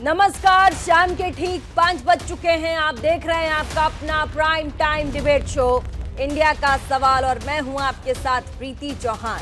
नमस्कार, शाम के ठीक 5 बज चुके हैं। आप देख रहे हैं आपका अपना prime time debate show India का सवाल और मैं हूं आपके साथ प्रीति चौहान।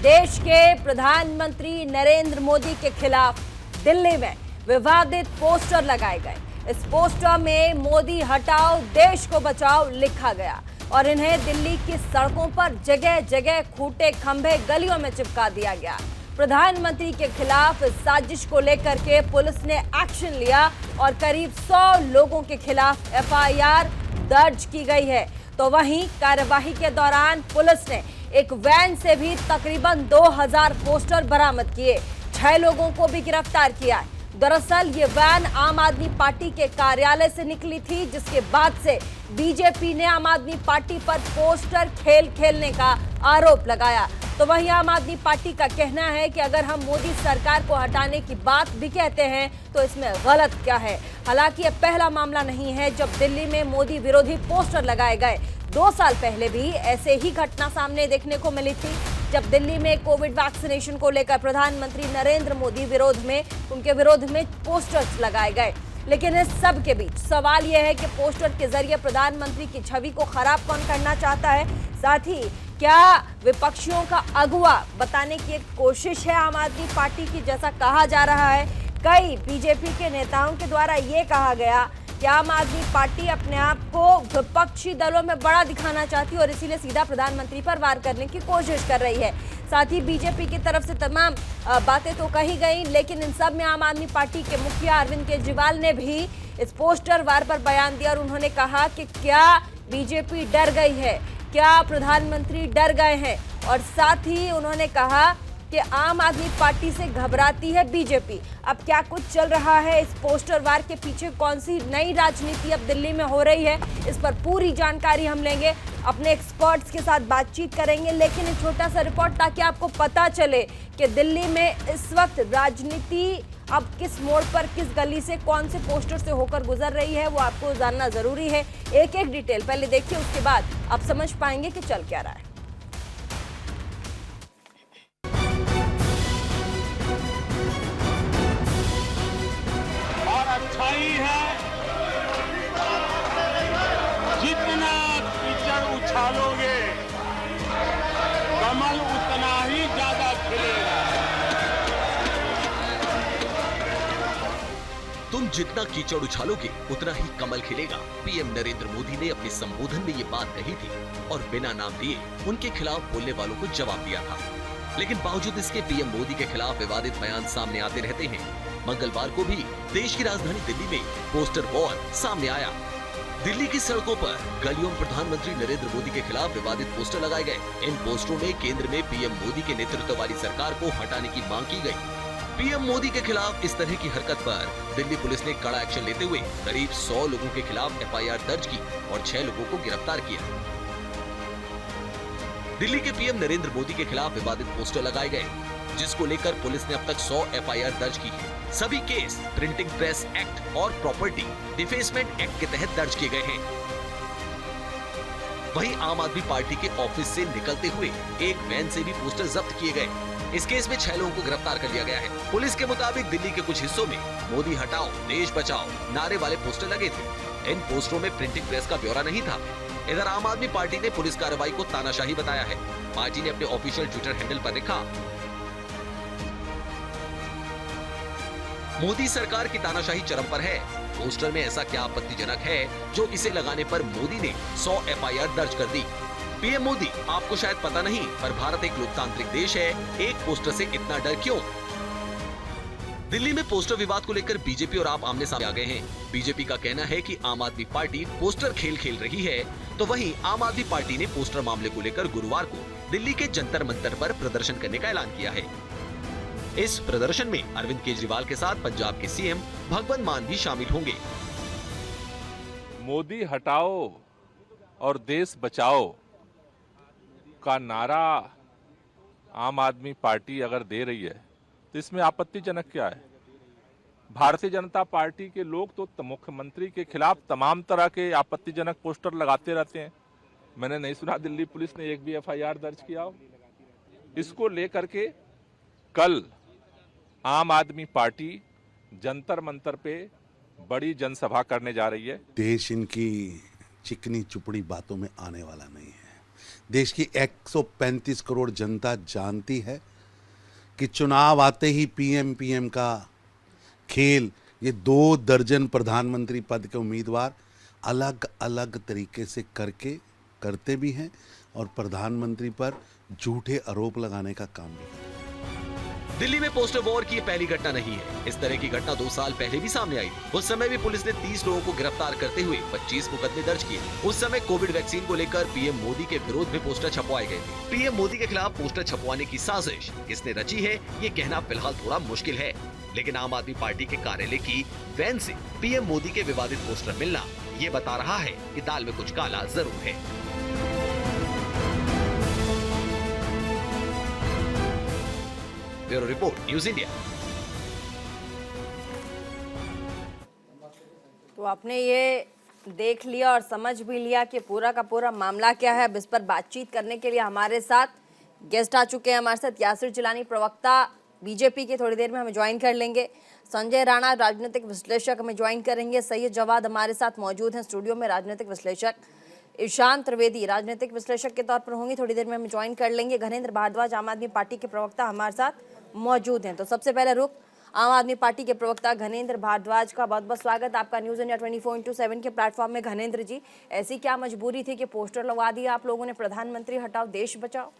देश के प्रधानमंत्री नरेंद्र मोदी के खिलाफ दिल्ली में विवादित पोस्टर लगाए गए। इस पोस्टर में मोदी हटाओ देश को बचाओ लिखा गया और इन्हें दिल्ली की सड़कों पर जगह जगह खूंटे खंभे गलियों में चिपका दिया गया। प्रधानमंत्री के खिलाफ इस साजिश को लेकर के पुलिस ने एक्शन लिया और करीब 100 लोगों के खिलाफ एफआईआर दर्ज की गई है। तो वहीं कार्यवाही के दौरान पुलिस ने एक वैन से भी तकरीबन 2000 पोस्टर बरामद किए। 6 लोगों को भी गिरफ्तार किया। दरअसल ये वैन आम आदमी पार्टी के कार्यालय से निकली थी, जिसके बाद से बीजेपी ने आम आदमी पार्टी पर पोस्टर खेल खेलने का आरोप लगाया। तो वहीं आम आदमी पार्टी का कहना है कि अगर हम मोदी सरकार को हटाने की बात भी कहते हैं तो इसमें गलत क्या है। हालांकि यह पहला मामला नहीं है जब दिल्ली में मोदी विरोधी पोस्टर लगाए गए। 2 साल पहले भी ऐसे ही घटना सामने देखने को मिली थी, जब दिल्ली में कोविड वैक्सीनेशन को लेकर प्रधानमंत्री नरेंद्र मोदी उनके विरोध में पोस्टर्स लगाए गए। लेकिन इस सब के बीच सवाल यह है कि पोस्टर के जरिए प्रधानमंत्री की छवि को खराब कौन करना चाहता है, साथ ही क्या विपक्षियों का अगुवा बताने की एक कोशिश है आम आदमी पार्टी की, जैसा कहा जा रहा है। कई बीजेपी के नेताओं के द्वारा ये कहा गया कि आम आदमी पार्टी अपने आप को विपक्षी दलों में बड़ा दिखाना चाहती है और इसीलिए सीधा प्रधानमंत्री पर वार करने की कोशिश कर रही है। साथ ही बीजेपी की तरफ से तमाम बातें तो कही गई, लेकिन इन सब में आम आदमी पार्टी के मुखिया अरविंद केजरीवाल ने भी इस पोस्टर वार पर बयान दिया और उन्होंने कहा कि क्या बीजेपी डर गई है, क्या प्रधानमंत्री डर गए हैं। और साथ ही उन्होंने कहा कि आम आदमी पार्टी से घबराती है बीजेपी। अब क्या कुछ चल रहा है इस पोस्टर वार के पीछे, कौन सी नई राजनीति अब दिल्ली में हो रही है, इस पर पूरी जानकारी हम लेंगे, अपने एक्सपर्ट्स के साथ बातचीत करेंगे। लेकिन एक छोटा सा रिपोर्ट ताकि आपको पता चले कि दिल्ली में इस वक्त राजनीति अब किस मोड़ पर, किस गली से, कौन से पोस्टर से होकर गुजर रही है, वो आपको जानना जरूरी है। एक एक डिटेल पहले देखिए, उसके बाद आप समझ पाएंगे कि चल क्या रहा है। अच्छाई है, जितना कीचड़ उछालोगे कमल उतना ही ज्यादा खिलेगा। तुम जितना कीचड़ उछालोगे उतना ही कमल खिलेगा। पीएम नरेंद्र मोदी ने अपने संबोधन में ये बात कही थी और बिना नाम लिए उनके खिलाफ बोलने वालों को जवाब दिया था। लेकिन बावजूद इसके पीएम मोदी के खिलाफ विवादित बयान सामने आते रहते हैं। मंगलवार को भी देश की राजधानी दिल्ली में पोस्टर वॉर सामने आया। दिल्ली की सड़कों पर गलियों में प्रधानमंत्री नरेंद्र मोदी के खिलाफ विवादित पोस्टर लगाए गए। इन पोस्टरों में केंद्र में पीएम मोदी के नेतृत्व वाली सरकार को हटाने की मांग की गई। पीएम मोदी के खिलाफ इस तरह की हरकत पर दिल्ली पुलिस ने कड़ा एक्शन लेते हुए करीब 100 लोगों के खिलाफ एफआईआर दर्ज की और 6 लोगों को गिरफ्तार किया। दिल्ली के पीएम नरेंद्र मोदी के खिलाफ विवादित पोस्टर लगाए गए, जिसको लेकर पुलिस ने अब तक 100 एफआईआर दर्ज की है। सभी केस प्रिंटिंग प्रेस एक्ट और प्रॉपर्टी डिफेसमेंट एक्ट के तहत दर्ज किए गए हैं। वहीं आम आदमी पार्टी के ऑफिस से निकलते हुए एक वैन से भी पोस्टर जब्त किए गए। इस केस में 6 लोगों को गिरफ्तार कर लिया गया है। पुलिस के मुताबिक दिल्ली के कुछ हिस्सों में मोदी हटाओ देश बचाओ नारे वाले पोस्टर लगे थे। इन पोस्टरों में प्रिंटिंग प्रेस का ब्यौरा नहीं था। इधर आम आदमी पार्टी ने पुलिस कार्रवाई को तानाशाही बताया है। पार्टी ने अपने ऑफिशियल ट्विटर हैंडल पर लिखा, मोदी सरकार की तानाशाही चरम पर है। पोस्टर में ऐसा क्या आपत्तिजनक है जो इसे लगाने पर मोदी ने 100 एफआईआर दर्ज कर दी। पीएम मोदी, आपको शायद पता नहीं, पर भारत एक लोकतांत्रिक देश है, एक पोस्टर से इतना डर क्यों? दिल्ली में पोस्टर विवाद को लेकर बीजेपी और आप आमने सामने आ गए हैं। बीजेपी का कहना है कि आम आदमी पार्टी पोस्टर खेल खेल रही है, तो वहीं आम आदमी पार्टी ने पोस्टर मामले को लेकर गुरुवार को दिल्ली के जंतर मंतर पर प्रदर्शन करने का ऐलान किया है। इस प्रदर्शन में अरविंद केजरीवाल के साथ पंजाब के सीएम भगवंत मान भी शामिल होंगे। मोदी हटाओ और देश बचाओ का नारा आम आदमी पार्टी अगर दे रही है तो इसमें आपत्तिजनक क्या है? भारतीय जनता पार्टी के लोग तो मुख्यमंत्री के खिलाफ तमाम तरह के आपत्तिजनक पोस्टर लगाते रहते हैं। मैंने नहीं सुना दिल्ली पुलिस ने एक भी एफआईआर दर्ज किया हो। इसको लेकर के कल आम आदमी पार्टी जंतर मंतर पे बड़ी जनसभा करने जा रही है। देश इनकी चिकनी चुपड़ी बातों में आने वाला नहीं है। देश की 135 करोड़ जनता जानती है कि चुनाव आते ही पीएम का खेल, ये 2 दर्जन प्रधानमंत्री पद के उम्मीदवार अलग अलग तरीके से करते भी हैं और प्रधानमंत्री पर झूठे आरोप लगाने का काम भी करते हैं। दिल्ली में पोस्टर वॉर की ये पहली घटना नहीं है। इस तरह की घटना 2 साल पहले भी सामने आई थी। उस समय भी पुलिस ने 30 लोगों को गिरफ्तार करते हुए 25 मुकदमे दर्ज किए। उस समय कोविड वैक्सीन को लेकर पीएम मोदी के विरोध में पोस्टर छपवाए गए थे। पीएम मोदी के खिलाफ पोस्टर छपवाने की साजिश किसने रची है, ये कहना फिलहाल थोड़ा मुश्किल है। लेकिन आम आदमी पार्टी के कार्यालय की वैन से पीएम मोदी के विवादित पोस्टर मिलना ये बता रहा है कि दाल में कुछ काला जरूर है। Bureau report, news India. तो आपने ये देख लिया और समझ भी लिया कि पूरा का पूरा मामला क्या है। अब इस पर बातचीत करने के लिए हमारे साथ गेस्ट आ चुके हैं। हमारे साथ यासिर जिलानी, प्रवक्ता बीजेपी के, थोड़ी देर में हमें ज्वाइन कर लेंगे। संजय राणा, राजनीतिक विश्लेषक, हमें ज्वाइन करेंगे। सैयद जवाद हमारे साथ मौजूद हैं स्टूडियो में, राजनीतिक विश्लेषक। ईशान त्रिवेदी राजनीतिक विश्लेषक के तौर पर होंगे, थोड़ी देर में हमें ज्वाइन कर लेंगे। घनेंद्र भारद्वाज आम आदमी पार्टी के प्रवक्ता हमारे साथ मौजूद हैं। तो सबसे पहले रुख आम आदमी पार्टी के प्रवक्ता घनेंद्र भारद्वाज का। बहुत बहुत स्वागत आपका न्यूज़ इंडिया 24/7 के प्लेटफॉर्म में। घनेंद्र जी, ऐसी क्या मजबूरी थी कि पोस्टर लगवा दिया आप लोगों ने, प्रधानमंत्री हटाओ देश बचाओ,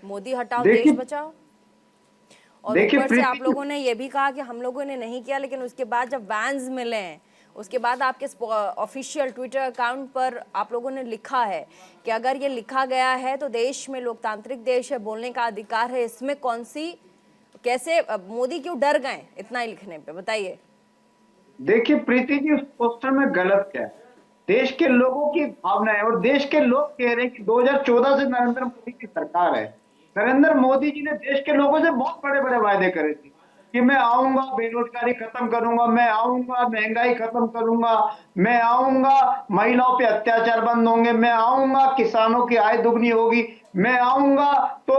मोदी हटाओ देश बचाओ? और ऊपर से आप लोगों ने ये भी कहा कि हम लोगों ने नहीं किया, लेकिन उसके बाद जब वैन्स मिले हैं उसके बाद आपके ऑफिशियल ट्विटर अकाउंट पर आप लोगों ने लिखा है कि अगर ये लिखा गया है तो देश में लोकतांत्रिक देश है, बोलने का अधिकार है, इसमें कौन सी, कैसे मोदी क्यों डर गए इतना ही लिखने पे, बताइए। देखिए प्रीति जी, उस पोस्टर में गलत क्या है? देश के लोगों की भावना है और देश के लोग कह रहे हैं कि 2014 से नरेंद्र मोदी की सरकार है। नरेंद्र मोदी जी ने देश के लोगों से बहुत बड़े बड़े वायदे करे थे कि मैं आऊंगा, बेरोजगारी खत्म करूंगा, मैं आऊंगा, महंगाई खत्म करूंगा, मैं आऊंगा, महिलाओं पे अत्याचार बंद होंगे, मैं आऊंगा, किसानों की आय दुगनी होगी, मैं आऊंगा तो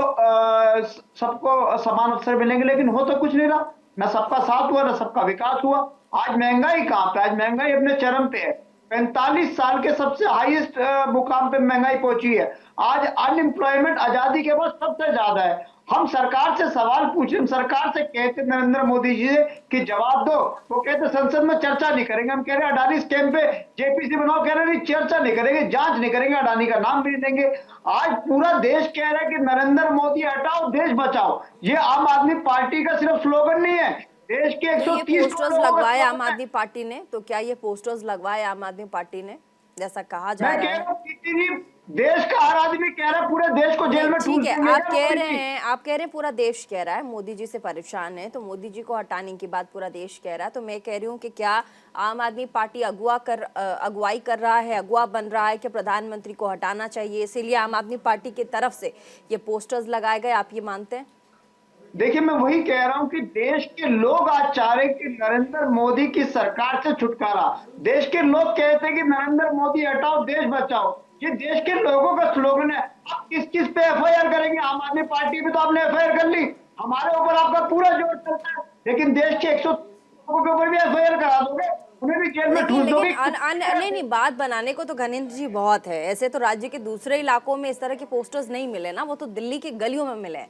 सबको समान अवसर मिलेंगे। लेकिन हो तो कुछ नहीं रहा, ना सबका साथ हुआ, ना सबका विकास हुआ। आज महंगाई कहां पे? आज महंगाई अपने चरम पे है। 45 साल के सबसे हाईएस्ट मुकाम पे महंगाई पहुंची है। आज अनएम्प्लॉयमेंट आजादी के बाद सबसे ज्यादा है। हम सरकार से सवाल पूछे, हम सरकार से कहते नरेंद्र मोदी जी से कि जवाब दो, वो कहते संसद में चर्चा नहीं करेंगे। हम कह रहे हैं अडानी स्कैम पे जेपीसी बनाओ, कह रहे नहीं चर्चा नहीं करेंगे, जांच नहीं करेंगे, अडानी का नाम भी नहीं देंगे। आज पूरा देश कह रहा है कि नरेंद्र मोदी हटाओ देश बचाओ। ये आम आदमी पार्टी का सिर्फ स्लोगन नहीं है, देश के 130 पोस्टर्स लगवाए आम आदमी पार्टी ने, तो क्या ये पोस्टर्स लगवाए आम आदमी पार्टी ने जैसा कहा जा रहा है? देश का हर आदमी कह रहा है पूरे देश को जेल में ठीक है, आप कह रहे हैं पूरा देश कह रहा है मोदी जी से परेशान है, तो मोदी जी को हटाने की बात पूरा देश कह रहा है। तो मैं कह रही हूँ कि क्या आम आदमी पार्टी अगुवाई कर रहा है, अगुवा बन रहा है कि प्रधानमंत्री को हटाना चाहिए, इसीलिए आम आदमी पार्टी की तरफ से ये पोस्टर्स लगाए गए, आप ये मानते हैं? देखिए, मैं वही कह रहा हूं कि देश के लोग आज चाह रहे कि नरेंद्र मोदी की सरकार से छुटकारा। देश के लोग कहते हैं कि नरेंद्र मोदी हटाओ देश बचाओ। ये देश के लोगों का स्लोगन है। आप किस किस पे एफआईआर करेंगे? आम आदमी पार्टी पे तो आपने एफआईआर कर ली, हमारे ऊपर आपका पूरा जोर चलता है, लेकिन देश के 100 लोगों के ऊपर भी एफआईआर करा दोगे, उन्हें भी जेल में ठूस दोगे। नहीं, बात बनाने को तो घनेंद्र जी बहुत है। ऐसे तो राज्य के दूसरे इलाकों में इस तरह के पोस्टर्स नहीं मिले ना, वो तो दिल्ली की गलियों में मिले,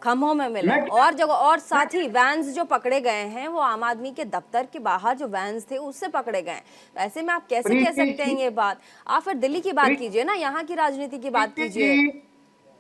खम्भों में मिले और जगह। और साथ ही वैन्स जो पकड़े गए हैं वो आम आदमी के दफ्तर के बाहर जो वैन्स थे उससे पकड़े गए। ऐसे में आप कैसे कह सकते हैं ये बात? आप फिर दिल्ली की बात कीजिए ना, यहाँ की राजनीति की बात कीजिए।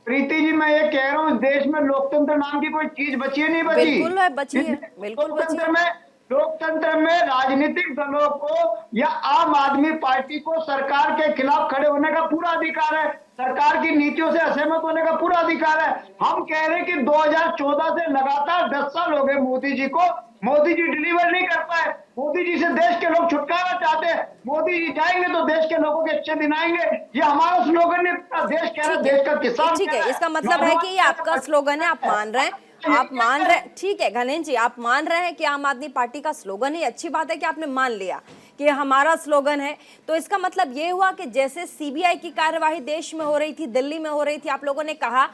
प्रीति जी, मैं ये कह रहा हूँ, देश में लोकतंत्र नाम की कोई चीज बची है, नहीं बची? बिल्कुल बची है, बिल्कुल बची है। लोकतंत्र में राजनीतिक दलों को या आम आदमी पार्टी को सरकार के खिलाफ खड़े होने का पूरा अधिकार है, सरकार की नीतियों से असहमत होने का पूरा अधिकार है। हम कह रहे हैं कि 2014 से लगातार 10 साल हो गए मोदी जी को, मोदी जी डिलीवर नहीं कर पाए। मोदी जी से देश के लोग छुटकारा चाहते हैं। मोदी जी जाएंगे तो देश के लोगों के अच्छे दिन आएंगे, ये हमारा स्लोगन है। देश कह रहा है, देश का किसान। ठीक है, इसका मतलब है कि ये आपका स्लोगन है, आप मान रहे हैं, आप मान रहे हैं। ठीक है घनेंद्र जी, आप मान रहे हैं कि आम आदमी पार्टी का स्लोगन है, अच्छी बात है कि आपने मान लिया कि हमारा स्लोगन है। तो इसका मतलब ये हुआ कि जैसे सीबीआई की कार्यवाही देश में हो रही थी, दिल्ली में हो रही थी, आप लोगों ने कहा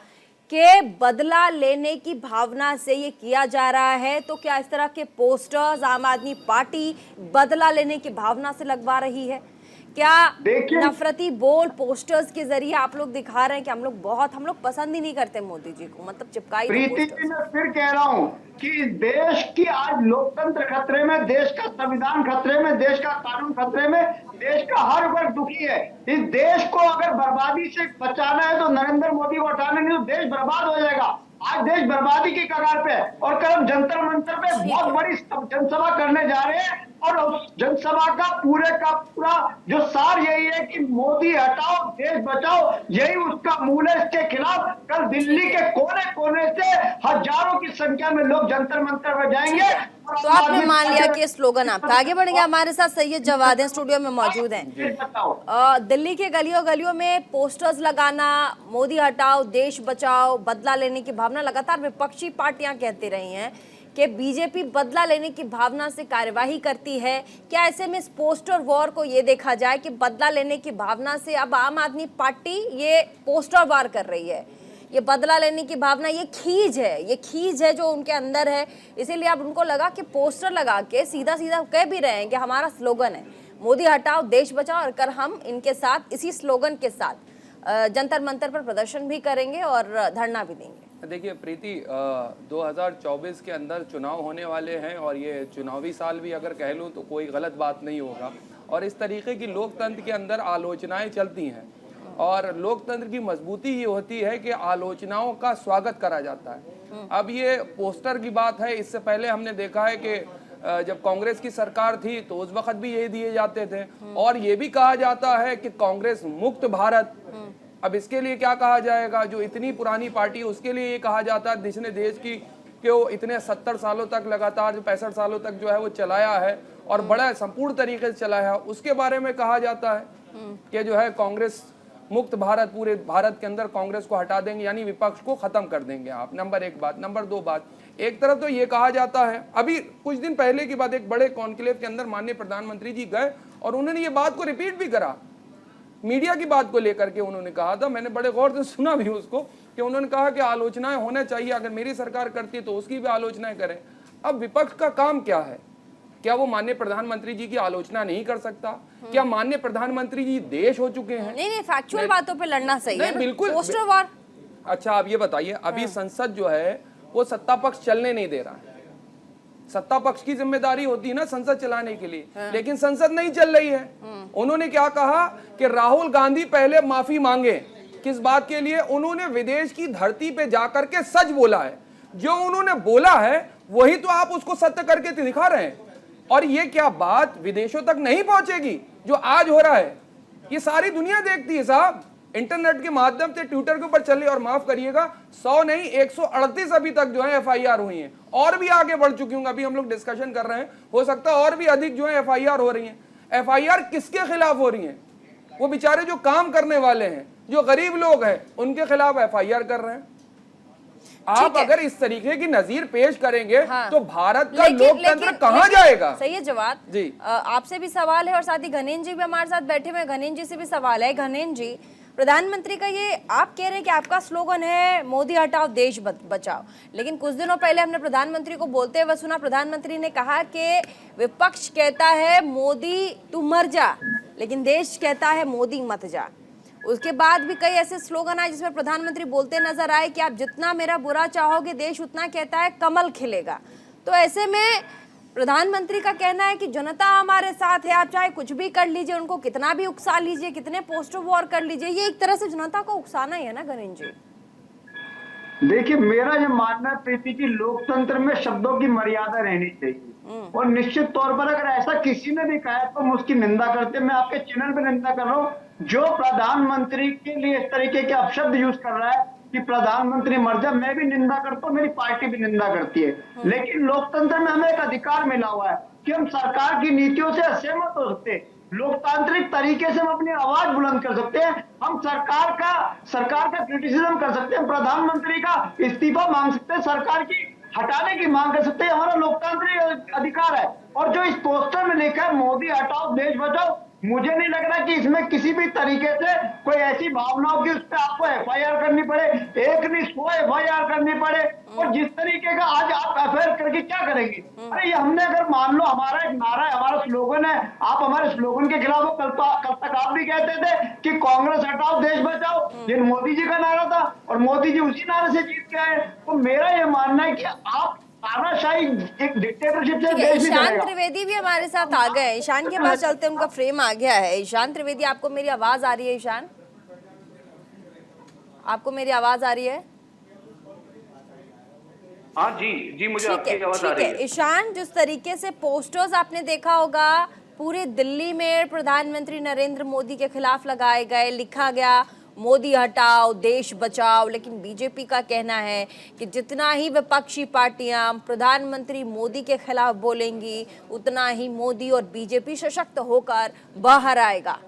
कि बदला लेने की भावना से ये किया जा रहा है, तो क्या इस तरह के पोस्टर्स आम आदमी पार्टी बदला लेने की भावना से लगवा रही है? क्या नफरती बोल पोस्टर्स के जरिए आप लोग दिखा रहे हैं कि हम लोग पसंद ही नहीं करते मोदी जी को, मतलब चिपकाई? प्रीति जी, मैं फिर कह रहा हूँ कि देश की आज लोकतंत्र खतरे में, देश का संविधान खतरे में, देश का कानून खतरे में, देश का हर वर्ग दुखी है। इस देश को अगर बर्बादी से बचाना है तो नरेंद्र मोदी को हटाना, नहीं तो देश बर्बाद हो जाएगा। आज देश बर्बादी की कगार पे है और कल हम जंतर मंतर पे बहुत बड़ी जनसभा करने जा रहे हैं और उस जनसभा का पूरा जो सार यही है कि मोदी हटाओ देश बचाओ, यही उसका मूल है। इसके खिलाफ कल दिल्ली के कोने कोने से हजारों की संख्या में लोग जंतर मंतर पर जाएंगे। तो आपने मान लिया कि स्लोगन आपका आगे बढ़ेंगे। हमारे साथ सैयद जवाद हैं, स्टूडियो में मौजूद हैं। दिल्ली के गलियों गलियों में पोस्टर्स लगाना, मोदी हटाओ देश बचाओ, बदला लेने की भावना, लगातार विपक्षी पार्टियां कहती रही हैं कि बीजेपी बदला लेने की भावना से कार्यवाही करती है। क्या ऐसे में इस पोस्टर वॉर को ये देखा जाए कि बदला लेने की भावना से अब आम आदमी पार्टी ये पोस्टर वार कर रही है, ये बदला लेने की भावना, ये खीज है जो उनके अंदर है, इसीलिए अब उनको लगा कि पोस्टर लगा के सीधा सीधा कह भी रहे हैं कि हमारा स्लोगन है मोदी हटाओ देश बचाओ, और कर हम इनके साथ इसी स्लोगन के साथ जंतर मंतर पर प्रदर्शन भी करेंगे और धरना भी देंगे। देखिए प्रीति, 2024 के अंदर चुनाव होने वाले हैं और ये चुनावी साल भी अगर कह लूँ तो कोई गलत बात नहीं होगा। और इस तरीके की लोकतंत्र के अंदर आलोचनाएं चलती हैं और लोकतंत्र की मजबूती ये होती है कि आलोचनाओं का स्वागत करा जाता है। अब ये पोस्टर की बात है, इससे पहले हमने देखा है कि जब कांग्रेस की सरकार थी तो उस वक्त भी ये दिए जाते थे और ये भी कहा जाता है कि कांग्रेस मुक्त भारत। अब इसके लिए क्या कहा जाएगा? जो इतनी पुरानी पार्टी है उसके लिए ये कहा जाता है जिसने देश की वो इतने 70 सालों तक लगातार, जो 65 सालों तक जो है वो चलाया है और बड़ा संपूर्ण तरीके से चलाया है, उसके बारे में कहा जाता है कि जो है कांग्रेस मुक्त भारत, पूरे भारत के अंदर कांग्रेस को हटा देंगे, यानी विपक्ष को खत्म कर देंगे आप। नंबर एक बात। नंबर दो बात, एक तरफ तो ये कहा जाता है, अभी कुछ दिन पहले की बात, एक बड़े कॉन्क्लेव के अंदर माननीय प्रधानमंत्री जी गए और उन्होंने ये बात को रिपीट भी करा, मीडिया की बात को लेकर के उन्होंने कहा था, मैंने बड़े गौर से सुना भी उसको, कि उन्होंने कहा कि आलोचनाएं होना चाहिए, अगर मेरी सरकार करती है तो उसकी भी आलोचनाएं करें। अब विपक्ष का काम क्या है? क्या वो माननीय प्रधानमंत्री जी की आलोचना नहीं कर सकता? क्या माननीय प्रधानमंत्री जी देश हो चुके हैं? नहीं, फैक्चुअल बातों पे लड़ना सही है, बिल्कुल पोस्टर वॉर। अच्छा, आप ये बताइए, अभी संसद जो है वो सत्ता पक्ष चलने नहीं दे रहा है। सत्ता पक्ष की जिम्मेदारी होती है ना संसद चलाने के लिए, लेकिन संसद नहीं चल रही है। उन्होंने क्या कहा कि राहुल गांधी पहले माफी मांगे। किस बात के लिए? उन्होंने विदेश की धरती पे जाकर के सच बोला है, जो उन्होंने बोला है वही तो आप उसको सत्य करके दिखा रहे हैं। और ये क्या बात विदेशों तक नहीं पहुंचेगी जो आज हो रहा है? ये सारी दुनिया देखती है साहब, इंटरनेट के माध्यम से ट्विटर के ऊपर चले, और माफ करिएगा 100 नहीं 138 अभी तक जो है FIR हुई हैं, और भी आगे बढ़ चुकी हूँ। अभी हम लोग डिस्कशन कर रहे हैं, हो सकता है और भी अधिक जो है FIR हो रही हैं। FIR किसके खिलाफ हो रही हैं? वो बेचारे जो काम करने वाले हैं, जो गरीब लोग हैं, उनके खिलाफ FIR कर रहे हैं। आप अगर इस तरीके की नजीर पेश करेंगे तो भारत का लोकतंत्र कहां जाएगा? सही है जवाब जी। आपसे भी सवाल है और साथ ही घनेन जी भी हमारे साथ बैठे हुए, घनेन जी से भी सवाल है। घनेन जी, प्रधानमंत्री का ये आप कह रहे हैं कि आपका स्लोगन है मोदी हटाओ देश बचाओ, लेकिन कुछ दिनों पहले हमने प्रधानमंत्री को बोलते हुए सुना, प्रधानमंत्री ने कहा कि विपक्ष कहता है मोदी तू मर जा, लेकिन देश कहता है मोदी मत जा। उसके बाद भी कई ऐसे स्लोगन आए जिसमें प्रधानमंत्री बोलते नजर आए कि आप जितना मेरा बुरा चाहोगे देश उतना कहता है कमल खिलेगा। तो ऐसे में प्रधानमंत्री का कहना है कि जनता हमारे साथ है, आप चाहे कुछ भी कर लीजिए, उनको कितना भी उकसा लीजिए, कितने पोस्टर वॉर कर लीजिए, ये एक तरह से जनता को उकसाना ही है ना घनेन जी? देखिए, मेरा ये मानना है प्रीति की लोकतंत्र में शब्दों की मर्यादा रहनी चाहिए और निश्चित तौर पर अगर ऐसा किसी ने भी कहा तो हम उसकी निंदा करते। मैं आपके चैनल पे निंदा कर रहा हूँ जो प्रधानमंत्री के लिए इस तरीके के अपशब्द यूज कर रहा है कि प्रधानमंत्री मर जा। मैं भी निंदा करता हूँ, मेरी पार्टी भी निंदा करती है, लेकिन लोकतंत्र में हमें एक अधिकार मिला हुआ है कि हम सरकार की नीतियों से असहमत हो सकते हैं, लोकतांत्रिक तरीके से हम अपनी आवाज बुलंद कर सकते हैं, हम सरकार का क्रिटिसिज्म कर सकते हैं, प्रधानमंत्री का इस्तीफा मांग सकते हैं, सरकार की हटाने की मांग कर सकते हैं, हमारा लोकतांत्रिक अधिकार है। और जो इस पोस्टर में लिखा है मोदी हटाओ देश बचाओ, मुझे नहीं लग रहा कि इसमें किसी भी तरीके से कोई ऐसी भावना हो कि उस पर आपको एफआईआर करनी पड़े, एक नहीं 100 एफआईआर करनी पड़े। और जिस तरीके का आज आप एफआईआर करके क्या करेंगे? अरे ये हमने अगर मान लो हमारा एक नारा है, हमारा स्लोगन है, आप हमारे स्लोगन के खिलाफ हो। कल तक आप भी कहते थे कि कांग्रेस हटाओ देश बचाओ, ये मोदी जी का नारा था और मोदी जी उसी नारे से जीत के आए। तो मेरा ये मानना है कि आप तानाशाही एक डिक्टेटरशिप से देश नहीं ईशान चलेगा। त्रिवेदी भी हमारे साथ आ गए हैं। ईशान के पास चलते, उनका फ्रेम आ गया है। ईशान त्रिवेदी, आपको मेरी आवाज आ रही है? ईशान, आपको मेरी आवाज आ रही है? हाँ जी मुझे आपकी आवाज आ रही है। ईशान, जिस तरीके से पोस्टर्स आपने देखा होगा पूरे दिल्ली में प्रधानमंत्री नरेंद्र मोदी के खिलाफ लगाए गए, लिखा गया मोदी हटाओ देश बचाओ, लेकिन बीजेपी का कहना है कि जितना ही विपक्षी पार्टियां प्रधानमंत्री मोदी के खिलाफ बोलेंगी उतना ही मोदी और बीजेपी सशक्त होकर बाहर आएगा।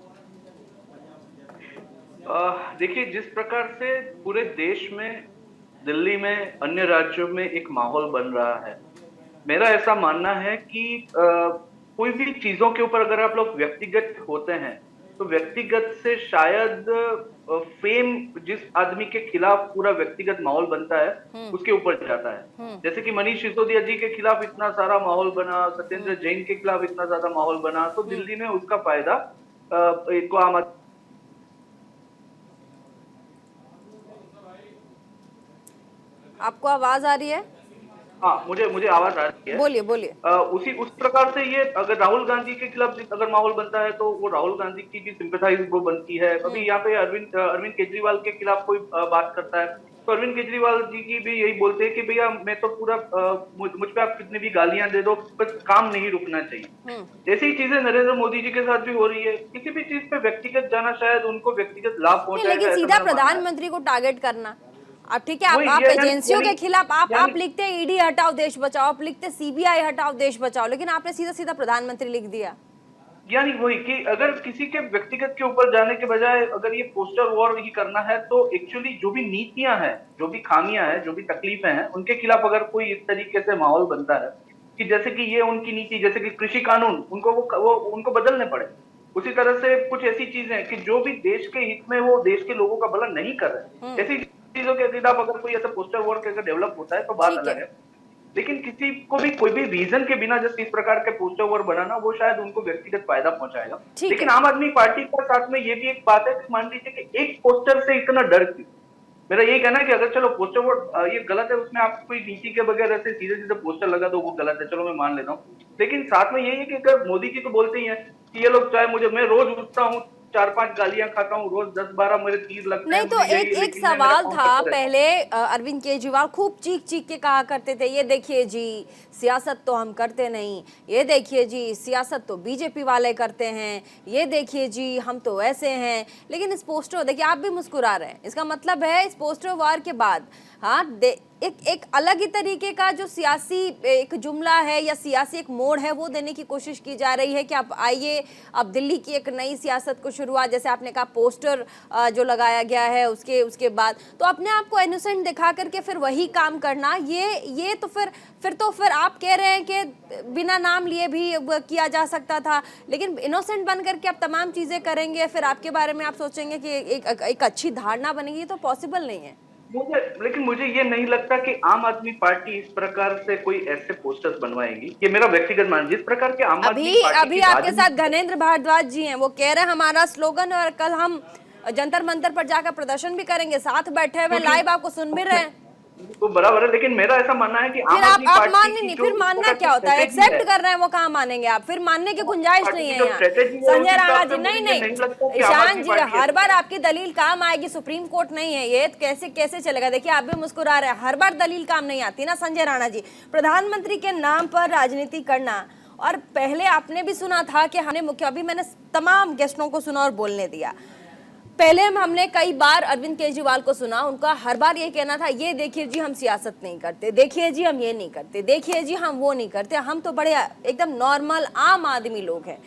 देखिए, जिस प्रकार से पूरे देश में, दिल्ली में, अन्य राज्यों में एक माहौल बन रहा है, मेरा ऐसा मानना है कि कोई भी चीजों के ऊपर अगर आप लोग व्यक्तिगत होते हैं तो व्यक्तिगत से शायद फेम जिस आदमी के खिलाफ पूरा व्यक्तिगत माहौल बनता है उसके ऊपर जाता है। जैसे कि मनीष सिसोदिया जी के खिलाफ इतना सारा माहौल बना, सत्येंद्र जैन के खिलाफ इतना ज्यादा माहौल बना, तो दिल्ली में उसका फायदा को आम आदमी। आपको आवाज आ रही है? हाँ, मुझे आवाज आ रही है। बोलिए बोलिए। उस प्रकार से ये अगर राहुल गांधी के खिलाफ अगर माहौल बनता है तो वो राहुल गांधी की भी सिंपैथाइज वो बनती है। कभी यहाँ पे अरविंद केजरीवाल के खिलाफ कोई बात करता है तो अरविंद केजरीवाल जी की भी यही बोलते हैं कि भैया मैं तो पूरा मुझ पे आप कितनी भी गालियां दे दो, बस काम नहीं रुकना चाहिए। ऐसी ही चीजें नरेंद्र मोदी जी के साथ भी हो रही है। किसी भी चीज पे व्यक्तिगत जाना शायद उनको व्यक्तिगत लाभ पहुंचाएगा, लेकिन सीधा प्रधानमंत्री को टारगेट करना, अब ठीक है, आप एजेंसियों के खिलाफ आप लिखते हैं ईडी हटाओ देश बचाओ, आप लिखते सीबीआई हटाओ देश बचाओ, लेकिन आपने सीधा सीधा प्रधानमंत्री लिख दिया। यानी वही कि अगर किसी के व्यक्तिगत के ऊपर जाने के बजाय अगर ये पोस्टर वॉर ही करना है तो एक्चुअली जो भी नीतियां हैं, जो भी खामियां हैं, जो भी तकलीफें हैं, उनके खिलाफ अगर कोई इस तरीके से माहौल बनता है कि जैसे कि ये उनकी नीति, जैसे कि कृषि कानून उनको बदलने पड़े, उसी तरह से कुछ ऐसी चीजें कि जो भी देश के हित में वो देश के लोगों का भला नहीं कर रहे, ऐसी चीजों के खिलाफ अगर कोई ऐसा पोस्टर वॉर अगर डेवलप होता है तो बात अलग है। लेकिन किसी को भी कोई भी रीजन के बिना जब इस प्रकार के पोस्टर वॉर बनाना, वो शायद उनको व्यक्तिगत फायदा पहुंचाएगा। लेकिन आम आदमी पार्टी के साथ में ये भी एक बात है कि मान लीजिए कि एक पोस्टर से इतना डर क्यों? मेरा यही कहना है कि अगर चलो पोस्टर वोट ये गलत है, उसमें आप कोई नीति के बगैर ऐसे सीधे सीधे पोस्टर लगा दो, वो गलत है, चलो मैं मान लेता हूँ। लेकिन साथ में यही है कि अगर मोदी जी तो बोलते ही हैं कि ये लोग चाहे मैं रोज उठता हूँ 4-5 गालियां खाता हूँ, रोज 10-12 मेरे तीर लगते हैं। नहीं तो एक सवाल था, पहले अरविंद केजरीवाल खूब चीख चीख के कहा करते थे, ये देखिए जी सियासत तो हम करते नहीं, ये देखिए जी सियासत तो बीजेपी वाले करते हैं, ये देखिए जी हम तो ऐसे हैं। लेकिन इस पोस्टर, देखिए आप भी मुस्कुरा रहे हैं, इसका मतलब है इस पोस्टर वार के बाद एक अलग ही तरीके का जो सियासी एक जुमला है या सियासी एक मोड़ है वो देने की कोशिश की जा रही है कि आप आइए, अब दिल्ली की एक नई सियासत को शुरुआत, जैसे आपने कहा पोस्टर जो लगाया गया है उसके बाद तो अपने आप को इनोसेंट दिखा करके फिर वही काम करना, ये तो फिर आप कह रहे हैं कि बिना नाम लिए भी किया जा सकता था, लेकिन इनोसेंट बन करके आप तमाम चीजें करेंगे, फिर आपके बारे में आप सोचेंगे कि एक अच्छी धारणा बनेगी, तो पॉसिबल नहीं है। लेकिन मुझे ये नहीं लगता कि आम आदमी पार्टी इस प्रकार से कोई ऐसे पोस्टर्स बनवाएगी। ये मेरा व्यक्तिगत मान, जिस प्रकार के आम आदमी पार्टी अभी आपके साथ घनेंद्र भारद्वाज जी हैं, वो कह रहे हैं हमारा स्लोगन और कल हम जंतर मंतर पर जाकर प्रदर्शन भी करेंगे, साथ बैठे हुए लाइव आपको सुन भी रहे हैं। तो बराबर है, लेकिन मेरा ऐसा मानना है कि फिर आप मानने नहीं, फिर मानना क्या होता है? एक्सेप्ट कर रहे हैं, वो कहाँ मानेंगे आप? फिर मानने की गुंजाइश नहीं है यहाँ। संजय राणा जी, नहीं ईशान जी, हर बार आपकी दलील काम आएगी, सुप्रीम कोर्ट नहीं है ये, कैसे चलेगा? देखिए आप भी मुस्कुरा रहे हैं, हर बार दलील काम नहीं आती ना संजय राणा जी। प्रधानमंत्री के नाम पर राजनीति करना, और पहले आपने भी सुना था कि हमने अभी मैंने तमाम गेस्टों को सुना और बोलने दिया, पहले हमने कई बार अरविंद केजरीवाल को सुना, उनका हर बार ये कहना था, ये देखिए जी हम सियासत नहीं करते, देखिए जी हम ये नहीं करते, देखिए जी हम वो नहीं करते, हम तो बड़े एकदम नॉर्मल आम आदमी लोग हैं।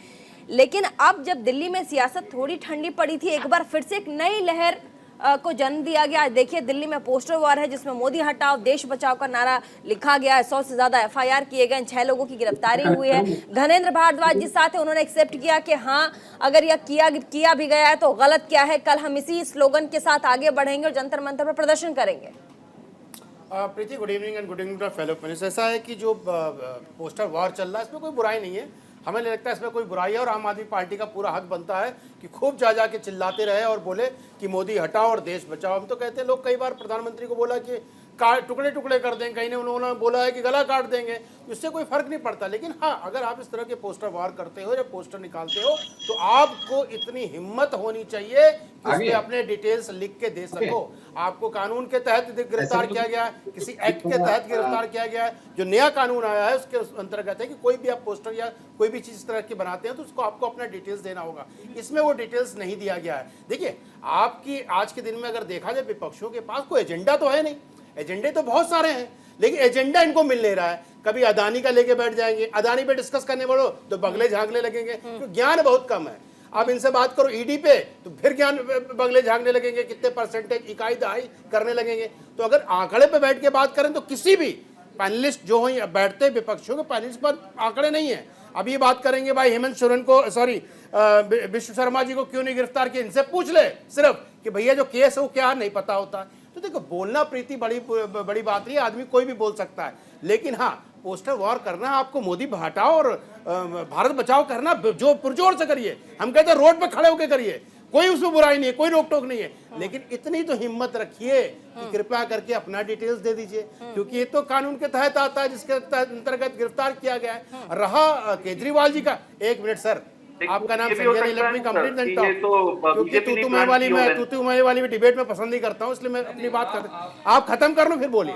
लेकिन अब जब दिल्ली में सियासत थोड़ी ठंडी पड़ी थी, एक बार फिर से एक नई लहर को जन्म दिया गया। देखिए दिल्ली में पोस्टर वॉर है जिसमें मोदी हटाओ देश बचाओ का नारा लिखा गया है। 100 से ज्यादा FIR किए गए, 6 लोगों की गिरफ्तारी हुई है। धनेंद्र भारद्वाज जी साथ है, उन्होंने एक्सेप्ट किया कि हाँ अगर यह किया भी गया है तो गलत क्या है। कल हम इसी स्लोगन के साथ आगे बढ़ेंगे और जंतर मंतर पर प्रदर्शन करेंगे। Preeti, good evening and good evening to fellow panelist. ऐसा है कि जो पोस्टर वॉर चल रहा है इसमें कोई बुराई नहीं है, हमें नहीं लगता इसमें कोई बुराई है और आम आदमी पार्टी का पूरा हक बनता है कि खूब जा के चिल्लाते रहे और बोले कि मोदी हटाओ और देश बचाओ। हम तो कहते हैं, लोग कई बार प्रधानमंत्री को बोला कि टुकड़े टुकड़े कर देंगे, कहीं ने उन्होंने बोला है कि गला काट देंगे, इससे कोई फर्क नहीं पड़ता। लेकिन हाँ, अगर आप इस तरह के पोस्टर वार करते हो या पोस्टर निकालते हो तो आपको इतनी हिम्मत होनी चाहिए कि उसमें अपने डिटेल्स लिख के दे सको। आपको कानून के तहत गिरफ्तार किया गया है, किसी एक्ट के तहत गिरफ्तार किया गया है। जो नया कानून आया है उसके अंतर्गत है कि कोई भी आप पोस्टर या कोई भी चीज इस तरह की बनाते हैं तो उसको आपको अपना डिटेल्स देना होगा। इसमें वो डिटेल्स नहीं दिया गया है। देखिए, आपकी आज के दिन में अगर देखा जाए विपक्षियों के पास कोई एजेंडा तो है नहीं, एजेंडे तो बहुत सारे हैं लेकिन एजेंडा इनको मिल नहीं रहा है। कभी अदानी का लेके बैठ जाएंगे, अदानी पे डिस्कस करने बोलो तो बगले झांकने लगेंगे, तो ज्ञान बहुत कम है। अब इनसे बात करो ईडी पे तो फिर ज्ञान बगले झांकने लगेंगे, कितने परसेंटेज इकाई दहाई करने लगेंगे। तो अगर आंकड़े पे बैठ के बात करें तो किसी भी पैनलिस्ट जो हो बैठते विपक्षियों के पैनलिस्ट पर आंकड़े नहीं है। अब ये बात करेंगे भाई हेमंत सोरेन को, सॉरी विश्व शर्मा जी को क्यों नहीं गिरफ्तार किया, इनसे पूछ ले सिर्फ कि भैया जो केस है वो क्या नहीं पता होता। तो देखो, बोलना प्रीति बड़ी बात नहीं है, आदमी कोई भी बोल सकता है। लेकिन हाँ, पोस्टर वॉर करना, आपको मोदी हटाओ और भारत बचाओ करना जो पुरजोर से करिए। हम कहते हैं रोड पे खड़े होकर करिए, कोई उसमें बुराई नहीं है, कोई रोक टोक नहीं है। लेकिन इतनी तो हिम्मत रखिए कि कृपया करके अपना डिटेल्स दे दीजिए, क्योंकि ये तो कानून के तहत आता है जिसके अंतर्गत गिरफ्तार किया गया है। रहा केजरीवाल जी का, 1 मिनट सर, आपका नाम संजय नहीं, let me complete then talk, क्योंकि तू मैं वाली में डिबेट में पसंद नहीं करता हूं, इसलिए मैं अपनी बात करता। आप खत्म कर लो फिर बोलिए।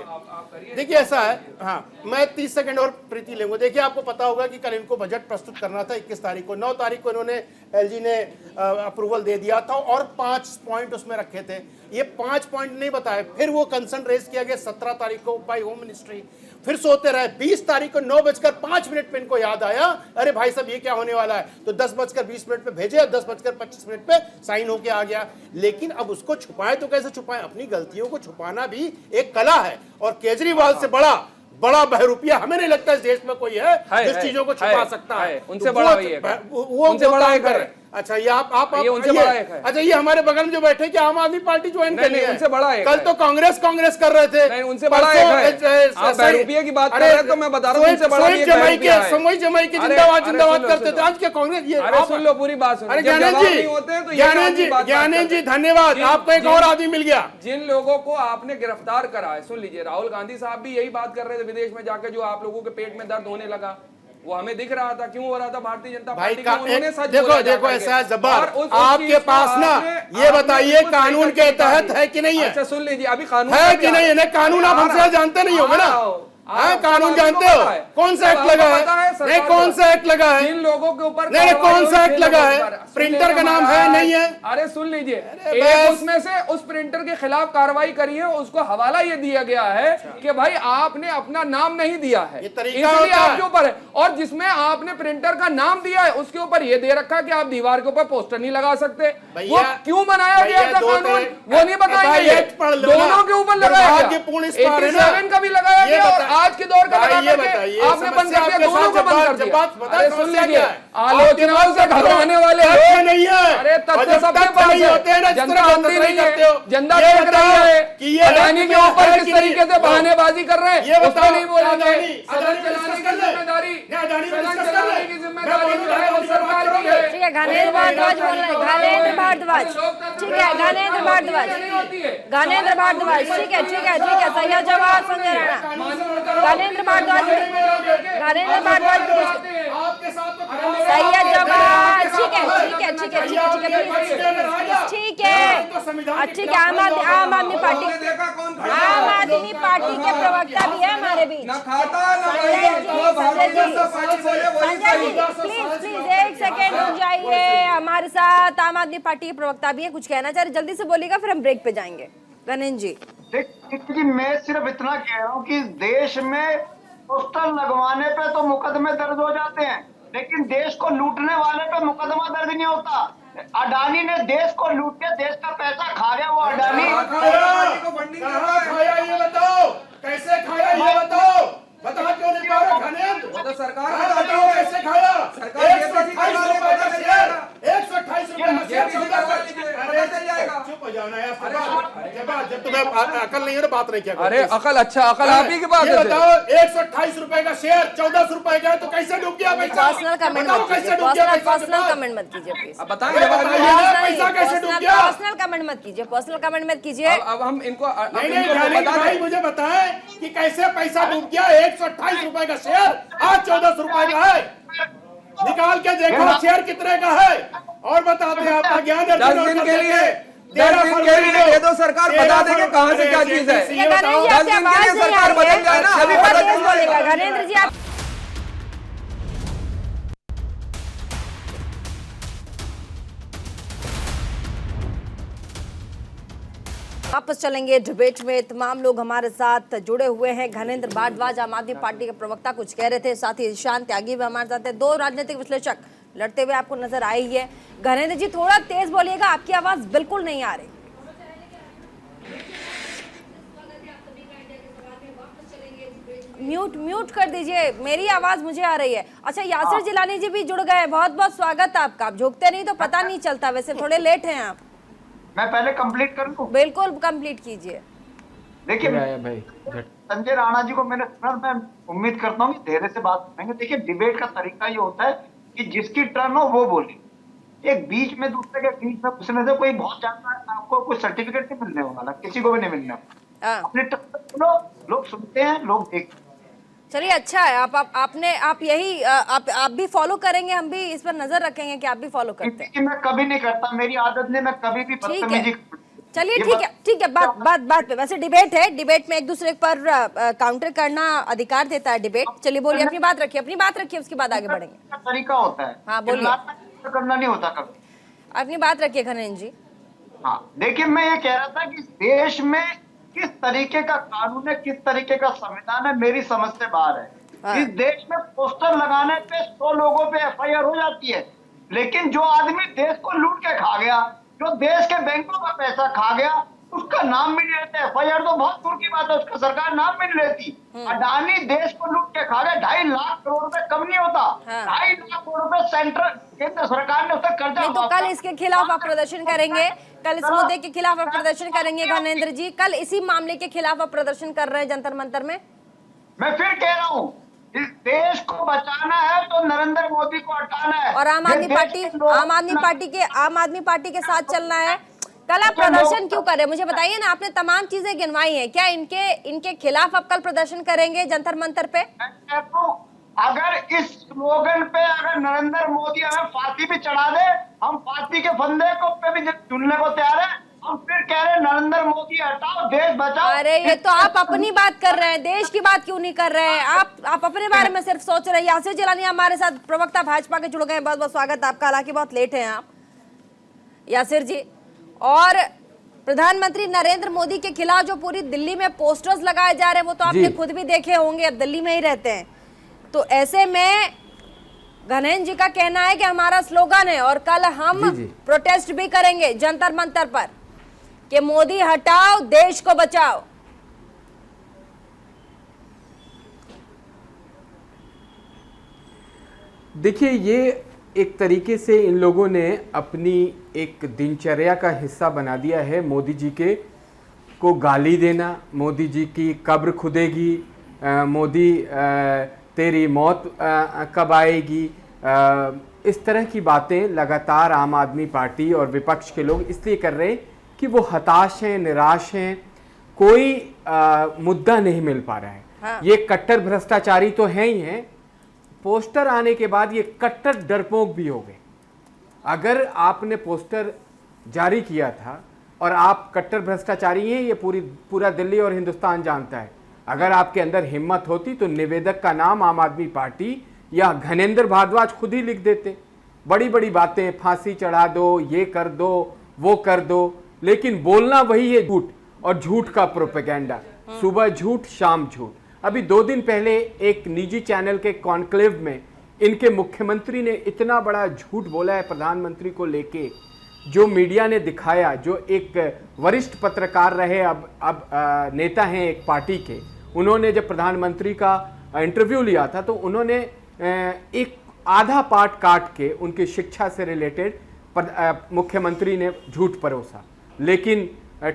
देखिए ऐसा है, हाँ मैं 30 सेकंड और प्रीति लेंगे। देखिए, आपको पता होगा कि कल इनको बजट प्रस्तुत करना था 21 तारीख को, 9 तारीख को इन्होंने LG ने अप्रूवल दे दिया था और 5 पॉइंट उसमें रखे थे। ये 5 पॉइंट नहीं बताए, फिर वो कंसर्न रेज किया गया 17 तारीख को बाय होम मिनिस्ट्री। फिर सोते रहे, 20 तारीख को 9:05 पे इनको याद आया, अरे भाई साहब ये क्या होने वाला है, तो 10:20 पे भेजे और 10:25 पे साइन होके आ गया। लेकिन अब उसको छुपाए तो कैसे छुपाए, अपनी गलतियों को छुपाना भी एक कला है। और केजरीवाल से बड़ा बहरूपिया हमें नहीं लगता इस देश में कोई है जिस चीजों को छुपा सकता है। उनसे बड़ा वो अच्छा, ये आप ये उनसे बड़ा एक है। अच्छा, ये हमारे बगल में जो बैठे कि आम आदमी पार्टी ज्वाइन कर लिया है, उनसे बड़ा एक कल तो कांग्रेस कर रहे थे। नहीं, उनसे बड़ा एक है। आप बहरूपिया की बात कर रहे हैं तो मैं बता रहा हूं उनसे बड़ा एक है। समोई जमाई के जिंदाबाद करते थे, आज क्या कांग्रेस ये। अरे सुन लो पूरी बात, अरे ज्ञानेंद्र जी धन्यवाद, आपको एक और आदमी मिल गया। जिन लोगों को आपने गिरफ्तार करा है, सुन लीजिए, राहुल गांधी साहब भी यही बात कर रहे थे विदेश में जाकर, जो आप लोगों के पेट में दर्द होने लगा वो हमें दिख रहा था, क्यों हो रहा था। भारतीय जनता पार्टी का उन्होंने सच बोला। देखो ऐसा है जब्बार, आपके पास ना ये बताइए कानून के तहत है कि नहीं है। अच्छा सुन लीजिए, अभी कानून है कि नहीं है। कानून आप हमसे जानते नहीं होंगे ना, हाँ कानून जानते हो, कौन सा एक्ट लगा है, नहीं कौन सा एक्ट लगा है, जिन लोगों के ऊपर नहीं कौन सा एक्ट लगा है, प्रिंटर का नाम है नहीं है। अरे सुन लीजिए, एक उसमें से उस प्रिंटर के खिलाफ कार्रवाई करी है, उसको हवाला ये दिया गया है कि भाई आपने अपना नाम नहीं दिया है, इसलिए आपके ऊपर है। और जिसमें आपने प्रिंटर का नाम दिया है उसके ऊपर ये दे रखा है कि आप दीवार के ऊपर पोस्टर नहीं लगा सकते। वो क्यों बनाया गया था कानून, वो नहीं बताएंगे। दोनों के ऊपर लगाया गया, 87 का भी लगाया गया, आज के दौर का लगा करके आपने बंद कर दिया, दोनों को बंद कर दिया। अरे सुन लीजिए, आलोचनाओं से घबराने वाले नहीं है। अरे तथ्य सबके पास है, जनता सुनती नहीं है, जनता देख रही है कि अडानी के ऊपर किस तरीके से बहानेबाजी कर रहे हैं, उसको नहीं बोलेंगे। सदन चलाने की जिम्मेदारी, सदन चलाने की जिम्मेदारी जो है वो सरकार की है। ठीक है, ज्ञानेंद्र भारद्वाज बोल रहे हैं, ज्ञानेंद्र भारद्वाज, ठीक है, ज्ञानेंद्र भारद्वाज, ठीक है, सही जवाब संजय राणा। ज्ञानेंद्र भारद्वाज सही जवाब, ठीक है, आम आदमी पार्टी के प्रवक्ता भी है हमारे बीच। संजय जी प्लीज 1 सेकेंड रुक जाइए, हमारे साथ आम आदमी पार्टी के प्रवक्ता भी है, कुछ कहना चाह रहे, जल्दी से बोलिएगा फिर हम ब्रेक पे जाएंगे। गणेश जी देखिए, मैं सिर्फ इतना कह रहा हूँ कि देश में पोस्टर लगवाने पे तो मुकदमे दर्ज हो जाते हैं, लेकिन देश को लूटने वाले पे मुकदमा दर्ज नहीं होता। अडानी ने देश को लूट के देश का पैसा खा गया वो अडानी। कहाँ खाया ये बताओ, कैसे खाया ये बताओ, बता क्यों नहीं पा रहे घनेंद्र? वो तो सरकार बताओ कैसे खाया? सरकार 128 रुपए का शेयर, 128 रुपए का शेयर, चुप हो जाओ ना यार। जब तुम्हें अकल नहीं है तो बात नहीं किया करो। अरे अकल, अच्छा अकल आप ही के पास ये है। बताओ 128 रुपए का शेयर 14 रुपए का है तो कैसे डूब गया पैसा? पर्सनल कमेंट बताओ मत कैसे कीजिए, डूब गया पैसा? पर्सनल कमेंट मत कीजिए प्लीज। अब बताएं पैसा कैसे डूब गया? पर्सनल कमेंट मत कीजिए, पर्सनल कमेंट मत कीजिए। अब हम इनको नहीं भाई मुझे बताएं कि कैसे पैसा डूब गया। 128 रुपए का शेयर आज 14 रुपए का है। निकाल के देखो शेयर कितने का है और बताते हैं आपका ज्ञान 10 दिन के लिए 10 दिन के लिए दे दो, सरकार बता देंगे कहां से क्या चीज है। ये घनेंद्र जी आपकी आवाज नहीं आ सरकार रही बदल जाए ना, है, अभी बहुत पता तेज चल बोलेगा जाएगा। घनेंद्र जी। आप वापस चलेंगे डिबेट में। तमाम लोग हमारे साथ जुड़े हुए हैं। घनेंद्र भारद्वाज आम आदमी पार्टी के प्रवक्ता कुछ कह रहे थे, साथ ही ईशान त्यागी भी हमारे साथ है। दो राजनीतिक विश्लेषक लड़ते हुए आपको नजर आई है। घनेंद्र जी थोड़ा तेज बोलिएगा, आपकी आवाज बिल्कुल नहीं आ रही। म्यूट कर दीजिए, मेरी आवाज मुझे आ रही है। अच्छा, यासिर जिलानी जी भी जुड़ गए, बहुत बहुत स्वागत आपका। आप झुकते नहीं तो पता नहीं चलता, वैसे थोड़े लेट हैं आप। मैं पहले कंप्लीट कर लूं? बिल्कुल कंप्लीट कीजिए। देखिए भाई संजय राणा जी को मैंने सुना, मैं उम्मीद करता हूँ कि धैर्य से बात करेंगे। देखिए डिबेट का तरीका ये होता है कि जिसकी टर्न हो वो बोले। एक बीच में दूसरे के बीच में घुसने से कोई बहुत ज्यादा आपको कोई सर्टिफिकेट नहीं मिलने वाला, किसी को भी नहीं मिलने वाला। अपने टर्न सुनो, लोग सुनते हैं, लोग देखते हैं। चलिए अच्छा है, आप यही आप भी फॉलो करेंगे, हम भी इस पर नजर रखेंगे कि आप भी फॉलो करते हैं। मैं कभी नहीं करता, मेरी आदत नहीं, मैं कभी भी बदतमीजी। चलिए ठीक है, बात पे वैसे डिबेट है, डिबेट में एक दूसरे पर काउंटर करना अधिकार देता है डिबेट। चलिए बोलिए, अपनी बात रखिए, उसके बाद आगे बढ़ेंगे। तरीका होता है। हाँ बोलिए, करना नहीं होता कभी। अपनी बात रखिए घनेंद्र जी। हाँ देखिए, मैं ये कह रहा था कि देश में किस तरीके का कानून है, किस तरीके का संविधान है, मेरी समझ से बाहर है। हाँ। इस देश में पोस्टर लगाने पे 100 लोगों पे FIR हो जाती है, लेकिन जो आदमी देश को लूट के खा गया, जो देश के बैंकों का पैसा खा गया, उसका नाम भी नहीं लेते। FIR तो बहुत दूर की बात है, उसका सरकार नाम भी नहीं लेती। अडानी देश को लूट के खा गया, 2.5 लाख करोड़ रुपए कम नहीं होता। हाँ। 2.5 लाख करोड़ रुपए सेंट्रल केंद्र सरकार ने उसका कर्जा। तो कल इसके खिलाफ आप प्रदर्शन करेंगे, कल इस मुद्दे के खिलाफ आप प्रदर्शन करेंगे घनेंद्र जी? कल इसी मामले के खिलाफ आप प्रदर्शन कर रहे हैं जंतर मंतर में? मैं फिर कह रहा हूँ, इस देश को बचाना है तो नरेंद्र मोदी को हटाना है। और आम आदमी पार्टी के साथ चलना है। कल आप प्रदर्शन क्यों कर रहे हैं, मुझे बताइए ना। आपने तमाम चीजें गिनवाई हैं, क्या इनके खिलाफ आप कल प्रदर्शन करेंगे जंतर मंतर पे? अगर इस स्लोगन पे अगर नरेंद्र मोदी हमें फांसी भी चढ़ा दे, हम फांसी के फंदे को पे भी चुनने को तैयार है। हम फिर कह रहे हैं नरेंद्र मोदी हटाओ, देश बचाओ। अरे ये तो आप अपनी बात कर रहे हैं, देश की बात क्यों नहीं कर रहे हैं? आप अपने बारे में सिर्फ सोच रहे हैं। यासिर जिलानी हमारे साथ प्रवक्ता भाजपा के जुड़ गए, बहुत बहुत स्वागत आपका। हालांकि बहुत लेट हैं आप यासिर जी। और प्रधानमंत्री नरेंद्र मोदी के खिलाफ जो पूरी दिल्ली में पोस्टर्स लगाए जा रहे हैं, वो तो आपने खुद भी देखे होंगे, अब दिल्ली में ही रहते हैं। तो ऐसे में घनेंद्र जी का कहना है कि हमारा स्लोगन है और कल हम प्रोटेस्ट भी करेंगे जंतर मंतर पर कि मोदी हटाओ, देश को बचाओ। देखिए, ये एक तरीके से इन लोगों ने अपनी एक दिनचर्या का हिस्सा बना दिया है। मोदी जी के को गाली देना, मोदी जी की कब्र खुदेगी, मोदी तेरी मौत कब आएगी, इस तरह की बातें लगातार आम आदमी पार्टी और विपक्ष के लोग इसलिए कर रहे हैं कि वो हताश हैं, निराश हैं, कोई मुद्दा नहीं मिल पा रहा है। हाँ। ये कट्टर भ्रष्टाचारी तो हैं ही हैं, पोस्टर आने के बाद ये कट्टर डरपोक भी हो गए। अगर आपने पोस्टर जारी किया था और आप कट्टर भ्रष्टाचारी हैं, ये पूरा दिल्ली और हिंदुस्तान जानता है। अगर आपके अंदर हिम्मत होती तो निवेदक का नाम आम आदमी पार्टी या घनेंद्र भारद्वाज खुद ही लिख देते। बड़ी बड़ी बातें, फांसी चढ़ा दो, ये कर दो, वो कर दो, लेकिन बोलना वही है झूठ, और झूठ का प्रोपेगेंडा। सुबह झूठ, शाम झूठ। अभी 2 दिन पहले एक निजी चैनल के कॉन्क्लेव में इनके मुख्यमंत्री ने इतना बड़ा झूठ बोला है प्रधानमंत्री को लेके, जो मीडिया ने दिखाया, जो एक वरिष्ठ पत्रकार रहे, अब नेता हैं एक पार्टी के, उन्होंने जब प्रधानमंत्री का इंटरव्यू लिया था तो उन्होंने एक आधा पार्ट काट के उनकी शिक्षा से रिलेटेड मुख्यमंत्री ने झूठ परोसा, लेकिन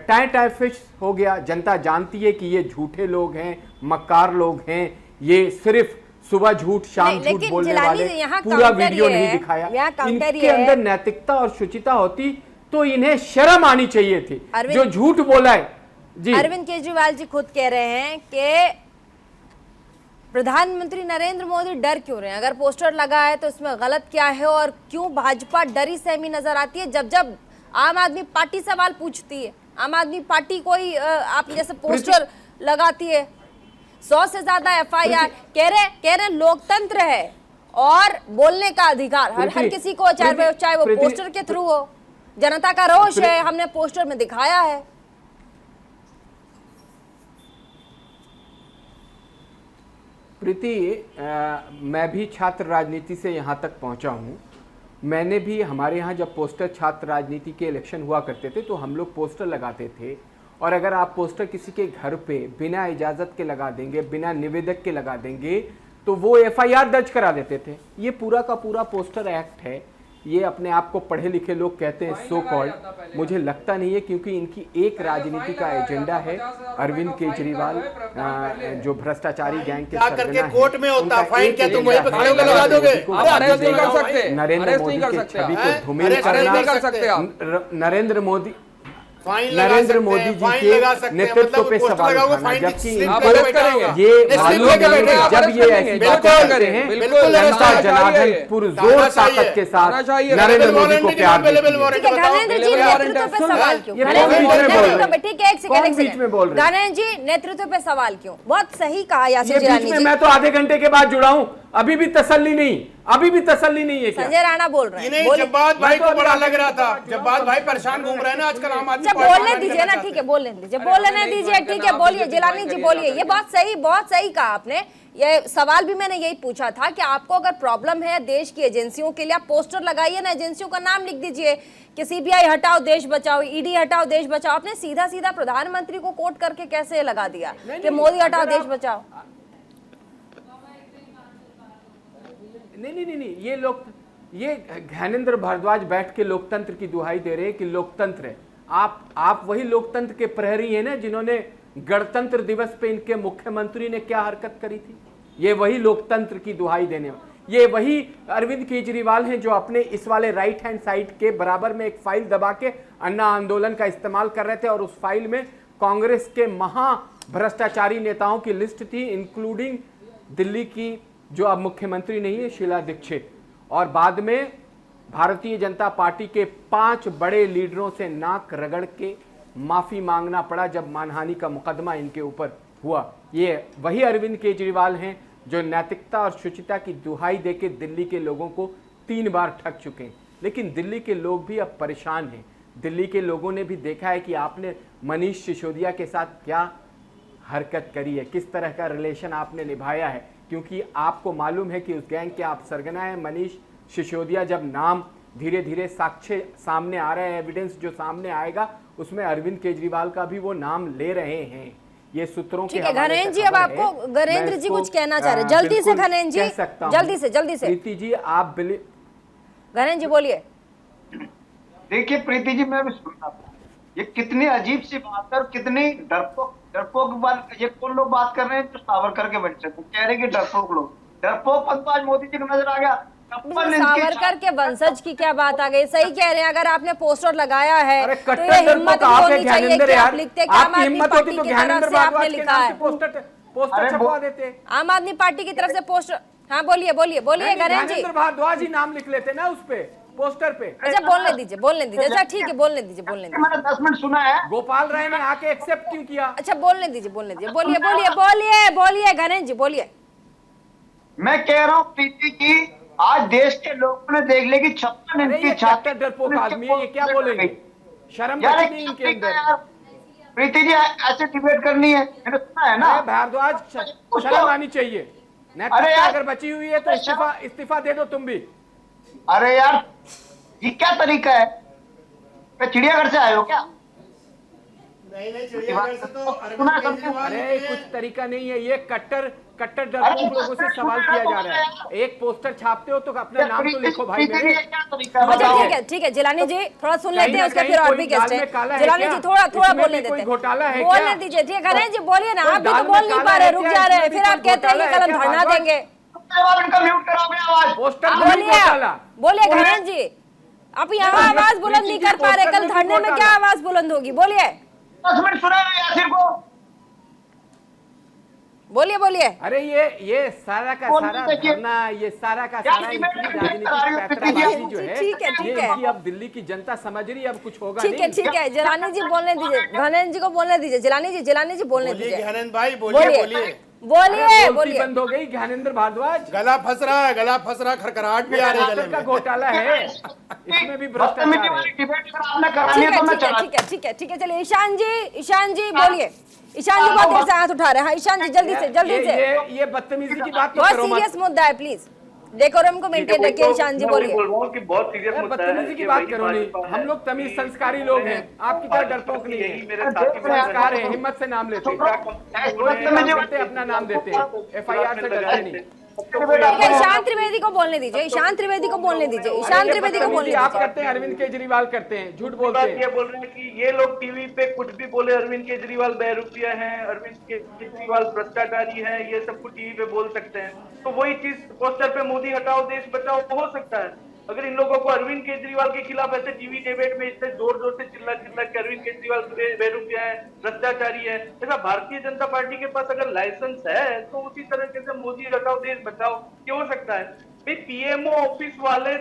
टाइम फिक्स हो गया। जनता जानती है कि ये झूठे लोग हैं, मक्कार लोग हैं, ये सिर्फ सुबह झूठ शाम झूठ बोलने वाले, पूरा वीडियो नहीं दिखाया। इनके अंदर नैतिकता और शुचिता होती तो इन्हें शर्म आनी चाहिए थी, जो झूठ बोला है। जी अरविंद केजरीवाल जी खुद कह रहे हैं कि प्रधानमंत्री नरेंद्र मोदी डर क्यों रहे हैं, अगर पोस्टर लगा है तो इसमें गलत क्या है, और क्यों भाजपा डरी सहमी नजर आती है जब जब आम आदमी पार्टी सवाल पूछती है। आम आदमी पार्टी कोई आप जैसे पोस्टर लगाती है, 100 से ज्यादा FIR, कह रहे लोकतंत्र है और बोलने का अधिकार हर किसी को, चाहे वो पोस्टर के थ्रू हो। जनता का रोष है, हमने पोस्टर में दिखाया है। प्रीति, मैं भी छात्र राजनीति से यहाँ तक पहुँचा हूँ। मैंने भी, हमारे यहाँ जब पोस्टर छात्र राजनीति के इलेक्शन हुआ करते थे तो हम लोग पोस्टर लगाते थे, और अगर आप पोस्टर किसी के घर पे बिना इजाज़त के लगा देंगे, बिना निवेदक के लगा देंगे, तो वो FIR दर्ज करा देते थे। ये पूरा का पूरा पोस्टर एक्ट है। ये अपने आप को पढ़े लिखे लोग कहते हैं सो कॉल्ड, मुझे लगता नहीं है, क्योंकि इनकी एक राजनीति का एजेंडा है। अरविंद केजरीवाल जो भ्रष्टाचारी गैंग के सरगना है, कोर्ट में होता फाइन, क्या तुम वहीं पे खड़े होकर लगा दोगे? नरेंद्र मोदी की छवि को धूमिल करना, नरेंद्र मोदी जी के नेतृत्व पे सवाल उठाना, जबकि ये जब ये ऐसी बातें करते हैं, जनता जनार्दन पुरजोर ताकत के साथ नरेंद्र मोदी को प्यार देती है। धनेंद्र जी नेतृत्व पे सवाल क्यों? बहुत सही कहा यासिर जिलानी जी। मैं तो आधे घंटे के बाद जुड़ा हूँ, अभी भी तसल्ली नहीं है। संजय राणा बोल रहे हैं। जब्बात भाई को बड़ा लग रहा था, जब्बात भाई परेशान घूम रहे हैं ना आजकल आम आदमी। बोलने दीजिए ना, ठीक है, बोलने दीजिए, ठीक है, बोलिए जिलानी जी, बोलिए। ये बहुत सही कहा आपने। ये सवाल भी मैंने यही पूछा था कि आपको अगर प्रॉब्लम है देश की एजेंसियों के लिए, आप पोस्टर लगाइए ना, एजेंसियों का नाम लिख दीजिए कि CBI हटाओ देश बचाओ, ED हटाओ देश बचाओ। आपने सीधा प्रधानमंत्री को कोट करके कैसे लगा दिया कि मोदी हटाओ देश बचाओ? नहीं, ये ज्ञानेंद्र भारद्वाज बैठ के लोकतंत्र की दुहाई दे रहे हैं कि लोकतंत्र है। आप वही लोकतंत्र के प्रहरी हैं ना, जिन्होंने गणतंत्र दिवस पे इनके मुख्यमंत्री ने क्या हरकत करी थी। ये वही लोकतंत्र की दुहाई देने, ये वही अरविंद केजरीवाल हैं जो अपने इस वाले राइट हैंड साइड के बराबर में एक फाइल दबा के अन्ना आंदोलन का इस्तेमाल कर रहे थे, और उस फाइल में कांग्रेस के महा भ्रष्टाचारी नेताओं की लिस्ट थी, इंक्लूडिंग दिल्ली की जो अब मुख्यमंत्री नहीं है, शीला दीक्षित, और बाद में भारतीय जनता पार्टी के 5 बड़े लीडरों से नाक रगड़ के माफी मांगना पड़ा जब मानहानि का मुकदमा इनके ऊपर हुआ। ये वही अरविंद केजरीवाल हैं जो नैतिकता और शुचिता की दुहाई देके दिल्ली के लोगों को 3 बार ठग चुके हैं। लेकिन दिल्ली के लोग भी अब परेशान हैं। दिल्ली के लोगों ने भी देखा है कि आपने मनीष सिसोदिया के साथ क्या हरकत करी है, किस तरह का रिलेशन आपने निभाया है, क्योंकि आपको मालूम है कि उस गैंग के आप सरगना है। मनीष सिसोदिया, जब नाम धीरे धीरे साक्ष्य सामने आ रहे हैं, एविडेंस जो सामने आएगा उसमें अरविंद केजरीवाल का भी वो नाम ले रहे हैं। ये सूत्रों के हवाले से घनेन्द्र जी, अब आपको घनेन्द्र जी कुछ कहना चाह रहे हैं, जल्दी से घनेन्द्र जी, जल्दी से प्रीति जी, आप घनेन्द्र जी बोलिए। देखिए प्रीति जी, मैं भी सुन रहा था, ये कितनी अजीब सी बात है और कितनी डरपोक बात। ये कौन लोग बात कर रहे हैं जो सावरकर के बच्चे थे, कह रहे कि डरपोक लोग, डरपोक तो आज मोदी जी को नजर आ गया। सावरकर के वंशज की क्या बात आ गई? सही कह रहे हैं, अगर आपने पोस्टर लगाया है तो कट्टर ये हिम्मत आप होनी चाहिए कि आप लिखते कि आम आदमी हिम्मत पार्टी होती तो की तरफ से आपने लिखा है, पोस्टर छपवा देते। आम आदमी पार्टी की तरफ से पोस्टर। हाँ बोलिए घनेन्द्र जी। भारद्वाज ही नाम लिख लेते ना उस पे, पोस्टर पे। अच्छा बोलने दीजिए। अच्छा ठीक है, बोलने दीजिए। मैंने 10 मिनट सुना है। गोपाल राय ने आके एक्सेप्ट क्यों किया? अच्छा बोलने दीजिए। बोलिए घनेन्द्र जी, बोलिए। मैं कह रहा हूँ प्रीति की, आज देश के लोगों ने देख लिया कि 56 इंच छात्र डरपोक आदमी है, ये क्या बोलेंगे? शर्म नहीं इनके अंदर। प्रीति जी ऐसे डिबेट करनी है, मैंने सुना है ना। भारद्वाज, शर्म आनी चाहिए। नैतिकता यार, अगर बची हुई है तो इस्तीफा दे दो तुम भी। अरे यार, ये क्या तरीका है? क्या चिड़ियाघर से आए हो क्या? नहीं चिड़ियाघर से तो सुना अरविंद सबने। केजरीवाल अरे कुछ तरीका नहीं है, ये कट्टर डरपोक लोगों से सवाल किया जा रहा है। एक पोस्टर छापते हो तो अपना नाम तो लिखो भाई मेरे। क्या तरीका है अच्छा बताओ? ठीक है जिलानी जी थोड़ा सुन लेते हैं, उसके कहीं फिर और कोई भी गेस्ट दाल है। में काला है जिलानी क्या? जी थोड़ा इसमें बोलने भी देते कोई हैं, घोटाला है बोलने क्या? दीजिए। ठीक है जी बोलिए ना, कोई आप भी तो दाल में बोल नहीं काला पा रहे, है रुक क्या? जा रहे हैं, इसमें भी फिर आप कोई कहते हैं कि घोटाला कल है हम क्या? धरना भागवत? देंगे। जवाब इनका म्यूट कराओगे आवाज। पोस्टर में भी घोटाला। बोलिए घनन जी, आप यहाँ आवाज बुलंद नहीं कर पा रहे, कल धरने में क्या आवाज बुलंद होगी? बोलिए 10 मिनट सुना यासिर को। बोलिए। अरे ये सारा का सारा धरना, ये सारा का सारा इनकी राजनीतिक पैंतराबाजी जो है, ठीक है। ये इनकी अब दिल्ली की जनता समझ रही है, अब कुछ होगा ठीक है जिलानी जी बोलने दीजिए, घनन जी को बोलने दीजिए। जिलानी जी बोलने बोलिए दीजिए। ज्ञानंद भाई, बोलिए। बोलिए बंद हो गई ज्ञानेंद्र भारद्वाज। गला फंस रहा, खरखराहट भी आ रही है गले का में। घोटाला है, इसमें भी भ्रष्टाचार है। डिबेट आपने करानी है तो मैं चला। ठीक है चलिए ईशान जी बोलिए। ईशान जी बहुत देर से हाथ उठा रहे हैं। हाँ ईशान जी जल्दी से। ये बदतमीजी की बात बहुत करो मत। सीरियस मुद्दा है, प्लीज डेकोरम को मेंटेन रखिए। ईशान जी बोलिए। बोल रहा हूँ कि बहुत सीरियस मुद्दा है। बदतमीजी की बात करो नहीं, हम लोग तमीज संस्कारी लोग हैं, आपकी तरह डरपोक नहीं है। मेरे साथी संस्कार है, हिम्मत से नाम लेते हैं, अपना नाम देते हैं, FIR से डरते नहीं। ईशान त्रिवेदी को बोलने दीजिए। ईशान त्रिवेदी को बोलने दीजिए। आप करते हैं, अरविंद केजरीवाल करते हैं, झूठ बोलते बात हैं। ये बोल रहे हैं कि ये लोग टीवी पे कुछ भी बोले, अरविंद केजरीवाल बहरूपिया हैं, अरविंद केजरीवाल भ्रष्टाचारी हैं, ये सब कुछ टीवी पे बोल सकते हैं। तो वही चीज पोस्टर पे मोदी हटाओ देश बचाओ हो सकता है। अगर इन लोगों को अरविंद केजरीवाल के खिलाफ ऐसे टीवी डिबेट में इतने जोर से चिल्ला के अरविंद केजरीवाल बहरूपिया है, भ्रष्टाचारी है, ऐसा भारतीय जनता पार्टी के पास अगर लाइसेंस है तो उसी तरीके से मोदी हटाओ देश बचाओ ये हो सकता है। भाई पीएमओ ऑफिस वाले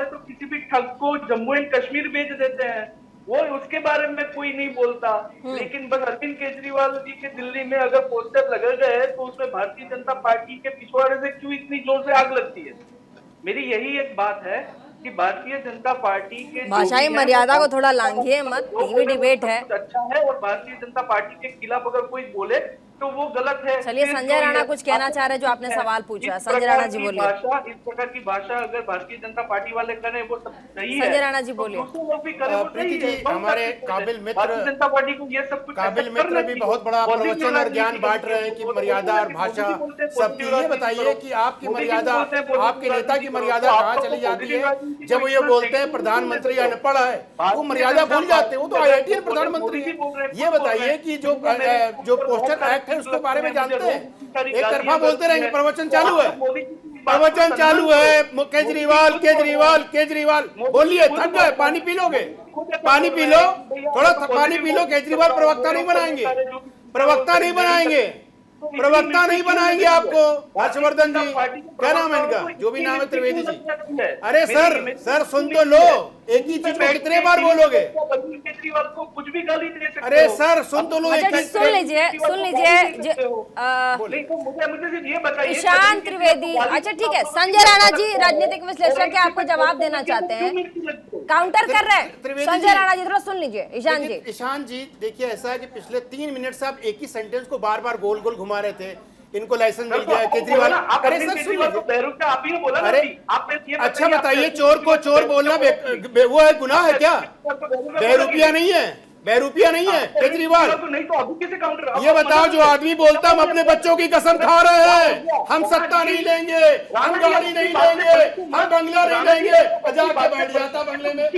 तो किसी भी ठग को जम्मू एंड कश्मीर भेज देते हैं, वो उसके बारे में कोई नहीं बोलता। लेकिन बस अरविंद केजरीवाल जी के दिल्ली में अगर पोस्टर लगे गए तो उसमें भारतीय जनता पार्टी के पिछवाड़े से क्यों इतनी जोर से आग लगती है? मेरी यही एक बात है कि भारतीय जनता पार्टी के भाषाई मर्यादा को थोड़ा लांघिए मत, टीवी डिबेट है। अच्छा है और भारतीय जनता पार्टी के खिलाफ अगर कोई बोले तो वो गलत है। चलिए संजय राणा कुछ कहना चाह रहे हैं जो आपने सवाल पूछा। संजय राणा जी बोलिए। इस प्रकार की भाषा अगर भारतीय जनता पार्टी वाले करें वो सब सही है। संजय राणा जी बोलिए। प्रीति जी, हमारे काबिल मित्र भारतीय जनता पार्टी को ये सब कुछ काबिल मित्र भी बहुत बड़ा प्रवचन और ज्ञान बांट रहे हैं कि मर्यादा और भाषा सबकी। ये बताइए कि आपकी मर्यादा, आपके नेता की मर्यादा कहाँ चली जाती है जब वो ये बोलते हैं प्रधानमंत्री अनपढ़ है, वो मर्यादा भूल जाते हैं, वो तो IIT प्रधानमंत्री है। ये बताइए कि जो पोस्टर एक्ट है उसके बारे में जानते हैं? एक तरफा बोलते रहेंगे प्रवचन चालू है, केजरीवाल बोलिए, थक गए, पानी पी लोगे? पानी पी लो, थोड़ा पानी पी लो। केजरीवाल प्रवक्ता नहीं बनाएंगे आपको। हर्षवर्धन जी, क्या नाम है इनका, जो भी नाम है, त्रिवेदी जी। अरे सर सुन तो लो, एक ही चीज को कितने बार बोलोगे? केजरीवाल को कुछ भी गाली दे सकते हो। अरे सर सुन तो लो। सुन लीजिए मुझे सिर्फ ये बताइए ईशान त्रिवेदी। अच्छा ठीक है, संजय राणा जी राजनीतिक विश्लेषक के आपको जवाब देना चाहते हैं, काउंटर कर रहे हैं। संजय राणा जी थोड़ा सुन लीजिए। ईशान जी देखिए, ऐसा है कि पिछले 3 मिनट से आप एक ही सेंटेंस को बार बार गोल घुमा रहे थे। इनको लाइसेंस मिल गया केजरीवाल। अरे सर सुन लीजिए। आप ही बोला। अरे अच्छा बताइए, चोर को चोर बोलना वो है, गुनाह है क्या? बहरूपिया नहीं है केजरीवाल। नहीं तो अभी कैसे काउंटर? ये बताओ, जो आदमी बोलता हम अपने बच्चों की कसम खा रहे हैं, हम सत्ता नहीं लेंगे, हम गाड़ी नहीं लेंगे, हम बंगला नहीं लेंगे, जाके बैठ जाता बंगले में।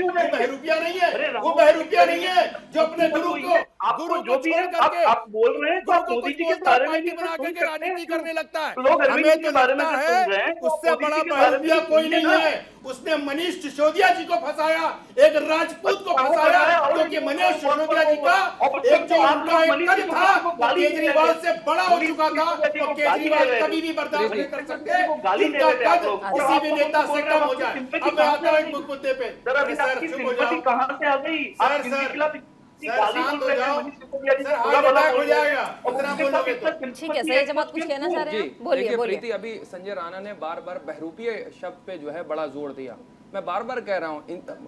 वो बहरूपिया नहीं है जो अपने गुरु को छोड़ करके आप बोल रहे हैं तो आप मोदी जी के बारे में भी बना करके राजनीति करने लगता है। लोग हमें तो लगता है उससे बड़ा बहरूपिया कोई नहीं है। उसने मनीष सिसोदिया जी को फंसाया, एक राजपूत को फंसाया, क्योंकि मनीष सिसोदिया जी का एक जो उनका एक कद था वो केजरीवाल से बड़ा हो चुका था, और केजरीवाल कभी भी बर्दाश्त नहीं कर सकते इनका कद किसी भी नेता से कम हो जाए। अब मैं आता हूँ एक मुद्दे पे। सर चुप हो जाओ, कहाँ से आ गई? शांत हो जाओ सर, हार्ट अटैक हो जाएगा इतना बोलोगे तो। ठीक है, सही जवाब कुछ कहना चाह रहे हैं? बोलिए। प्रीति, अभी संजय राणा ने बार बहरूपीय शब्द पे जो है बड़ा जोर दिया। मैं बार कह रहा हूँ,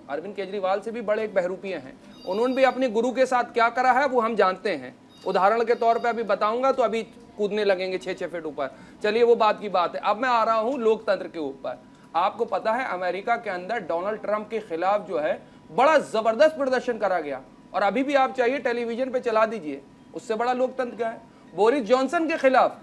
अरविंद केजरीवाल से भी बड़े एक बहरूपीय हैं। उन्होंने भी अपने गुरु के साथ क्या करा है वो हम जानते हैं। उदाहरण के तौर पे अभी बताऊंगा तो अभी कूदने लगेंगे 6-6 फीट ऊपर। चलिए वो बात की बात है। अब मैं आ रहा हूं लोकतंत्र के ऊपर। आपको पता है अमेरिका के अंदर डोनाल्ड ट्रंप के खिलाफ जो है बड़ा जबरदस्त प्रदर्शन करा गया, और अभी भी आप चाहिए टेलीविजन पे चला दीजिए, उससे बड़ा लोकतंत्र क्या है। बोरिस जॉनसन के खिलाफ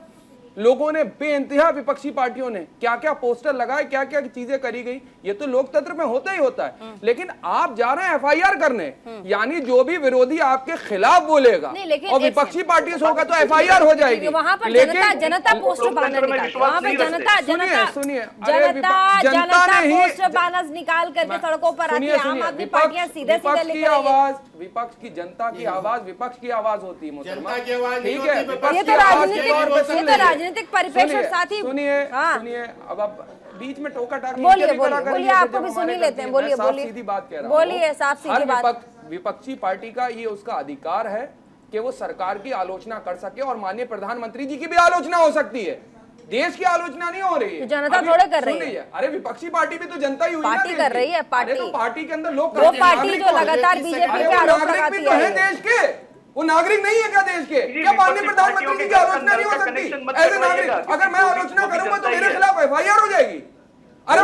लोगों ने, बेइंतहा विपक्षी पार्टियों ने क्या क्या पोस्टर लगाए, क्या क्या चीजें करी गई। ये तो लोकतंत्र में होता ही होता है। लेकिन आप जा रहे हैं एफआईआर करने, यानी जो भी विरोधी आपके खिलाफ बोलेगा और विपक्षी पार्टी से होगा तो एफआईआर हो जाएगी। वहां पर जनता पोस्टर बैनर निकाल, वहां पर जनता पोस्टर बैनर निकाल करके सड़कों पर आती है। आम आदमी पार्टियां सीधे सीधे लेकर आवाज, विपक्ष की जनता की आवाज विपक्ष की आवाज होती है मोहतरमा, जनता की आवाज नहीं ठीक है। होती, विपक्ष ये की तो आवाज राजनीतिक परिप्रेक्ष्य साथ ही। सुनिए हाँ। सुनिए, अब आप बीच में टोका टाकी बोलिए बोलिए, आपको भी सुन ही लेते हैं। बोलिए बोलिए, सीधी बात कह रहा हूं। बोलिए साफ सीधी बात। विपक्षी पार्टी का ये उसका अधिकार है कि वो सरकार की आलोचना कर सके, और माननीय प्रधानमंत्री जी की भी आलोचना हो सकती है। देश की आलोचना नहीं हो रही है, जनता थोड़े कर रही है। अरे विपक्षी पार्टी भी तो जनता ही हुई ना, पार्टी कर रही है। पार्टी तो पार्टी के अंदर लोग, वो पार्टी जो लगातार बीजेपी पे आरोप लगाती है। देश के वो नागरिक नहीं है क्या देश के? क्या माननीय प्रधानमंत्री जी की आलोचना नहीं हो सकती? एज ए नागरिक अगर मैं आलोचना करूंगा तो मेरे खिलाफ एफआईआर हो जाएगी। अरे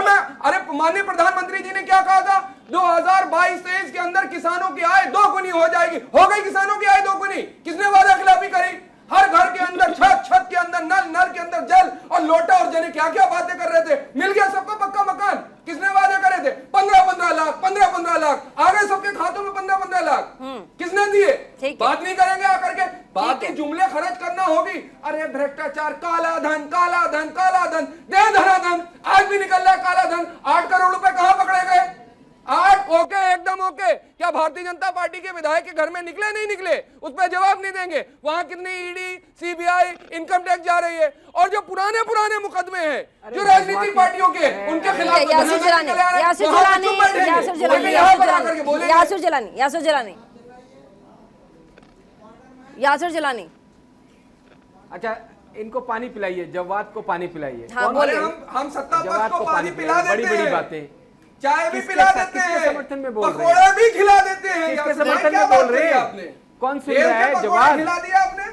माननीय प्रधानमंत्री जी ने क्या कहा था 2022-23 के अंदर किसानों की आय 2 गुनी हो जाएगी। हो गई किसानों की आय 2 गुनी? किसने वादा खिलाफी करी? हर घर के अंदर छत के अंदर नल के अंदर जल और लोटा और जने क्या क्या बातें कर रहे थे। मिल गया सबको पक्का मकान। किसने वादे करे थे? 15-15 लाख 15-15 लाख आ गए सबके खातों में। 15-15 लाख किसने दिए? बात नहीं करेंगे आकर के, बात के जुमले खर्च करना होगी। अरे भ्रष्टाचार, काला धन काला धन काला धन, दे धनाधन। आज भी निकल रहा है काला धन। 8 करोड़ रुपए कहां पकड़े गए? 8 ओके, एकदम ओके। क्या भारतीय जनता पार्टी के विधायक के घर में निकले नहीं निकले? उस पर जवाब नहीं देंगे। वहां कितनी ईडी, सीबीआई, इनकम टैक्स जा रही है, और जो पुराने मुकदमे हैं जो राजनीतिक पार्टियों के, उनके खिलाफ यासिर जिलानी। अच्छा, इनको पानी पिलाइए, जवाद को पानी पिलाइए। हाँ, बोले हम सत्ता पक्ष को पानी पिला देते बड़ी बड़ी हैं, बातें, चाय भी पिला देते हैं, समर्थन में बोल रहे हैं, पकौड़े भी खिला देते हैं। किसके समर्थन में बोल रहे हैं आपने? कौन सुन रहा है? जवाब खिला दिया आपने,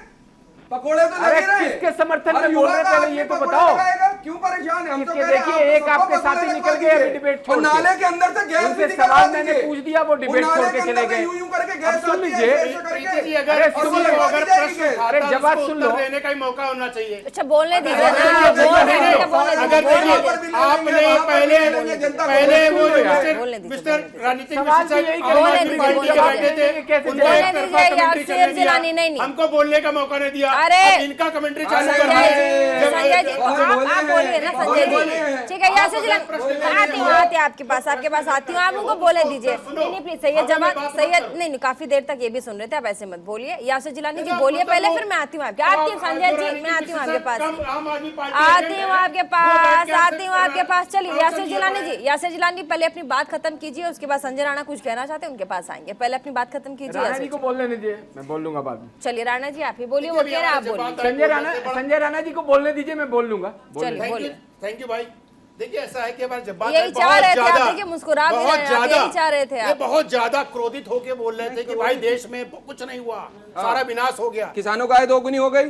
पकौड़े तो लगे रहे। किसके समर्थन में बोल रहे हैं पहले ये तो बताओ। क्यों परेशान है? हम तो देखिए, एक आपके साथी निकल गए अभी डिबेट छोड़ के। नाले के अंदर से गैस उनसे सवाल मैंने पूछ दिया, वो डिबेट छोड़ के चले गए। यूं करके गैस सुन लीजिए, अगर प्रश्न अरे जवाब सुन लो, देने का ही मौका होना चाहिए। अच्छा, बोलने दीजिए। अगर आपने पहले वो मिस्टर राजनीतिक हमको बोलने का मौका नहीं दिया। अरे इनका कमेंट्री चालू संजय जी, आप बोलिए ना संजय जी। ठीक है, यासिर जिलानी आती है आपके पास आती हूँ। आप उनको बोले दीजिए। नहीं प्लीज, सैयद जवाब, सैयद नहीं काफी देर तक ये भी सुन रहे थे, आप ऐसे मत बोलिए। यासिर जिलानी जी बोलिए पहले, फिर मैं आती हूँ आपके। आती हूँ संजय जी, मैं आती हूँ आपके पास, आती हूँ आपके पास। चलिए यासिर जिलानी पहले अपनी बात खत्म कीजिए, उसके बाद संजय राणा कुछ कहना चाहते हैं, उनके पास आएंगे। पहले अपनी बात खत्म कीजिए। राणा जी को बोलने दीजिए, मैं बोल लूंगा बाद में। चलिए राणा जी आप ही बोलिए, वो कह रहे हैं आप बोलिए। संजय राणा जी को बोलने दीजिए, मैं बोल लूंगा। चलिए बोलिए। थैंक यू भाई। देखिए ऐसा है कि हमारे जब बात यही चाह रहे थे आप, देखिए मुस्कुरा भी रहे हैं, यही चाह रहे थे आप। बहुत ज्यादा क्रोधित होके बोल रहे थे कि भाई देश में कुछ नहीं हुआ, सारा विनाश हो गया। किसानों का आय 2 गुनी हो गई,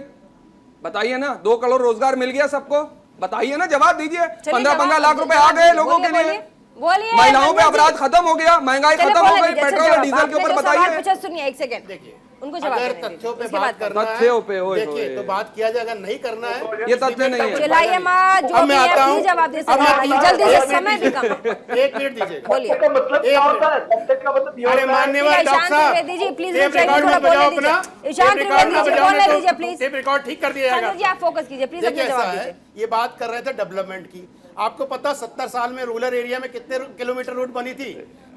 बताइए ना। 2 करोड़ रोजगार मिल गया सबको, बताइए ना, जवाब दीजिए। 15-15 लाख रुपए आ गए लोगों के लिए। बोलिए, महिलाओं पे अपराध खत्म हो गया, महंगाई खत्म हो गई, पेट्रोल और डीजल के ऊपर बताइए। सुनिए एक सेकंड, देखिए उनको जवाब अगर देने दीजिए, तथ्यों पे उसके बात बाद करना है, तथ्यों पे देखिए तो बात किया जाए। अगर नहीं करना है, ये तथ्य नहीं है। चिल्लाइए मत, जो भी है प्लीज जवाब दे सकते हैं जल्दी से, समय भी कम। 1 मिनट दीजिए। बोलिए। मतलब क्या होता है? तथ्य का मतलब ये अरे होता है। माननीय डॉक्टर साहब दीजिए प्लीज, टेप रिकॉर्ड में बजाओ अपना, ईशान त्रिवेदी बोलने दीजिए प्लीज। टेप रिकॉर्ड ठीक कर दिया जाएगा। संजय जी आप फोकस कीजिए प्लीज, अपने देखिए जवाब ऐसा दीजिए। है, ये बात कर रहे थे डेवलपमेंट की। आपको पता 70 साल में रूरल एरिया में कितने किलोमीटर रोड बनी थी?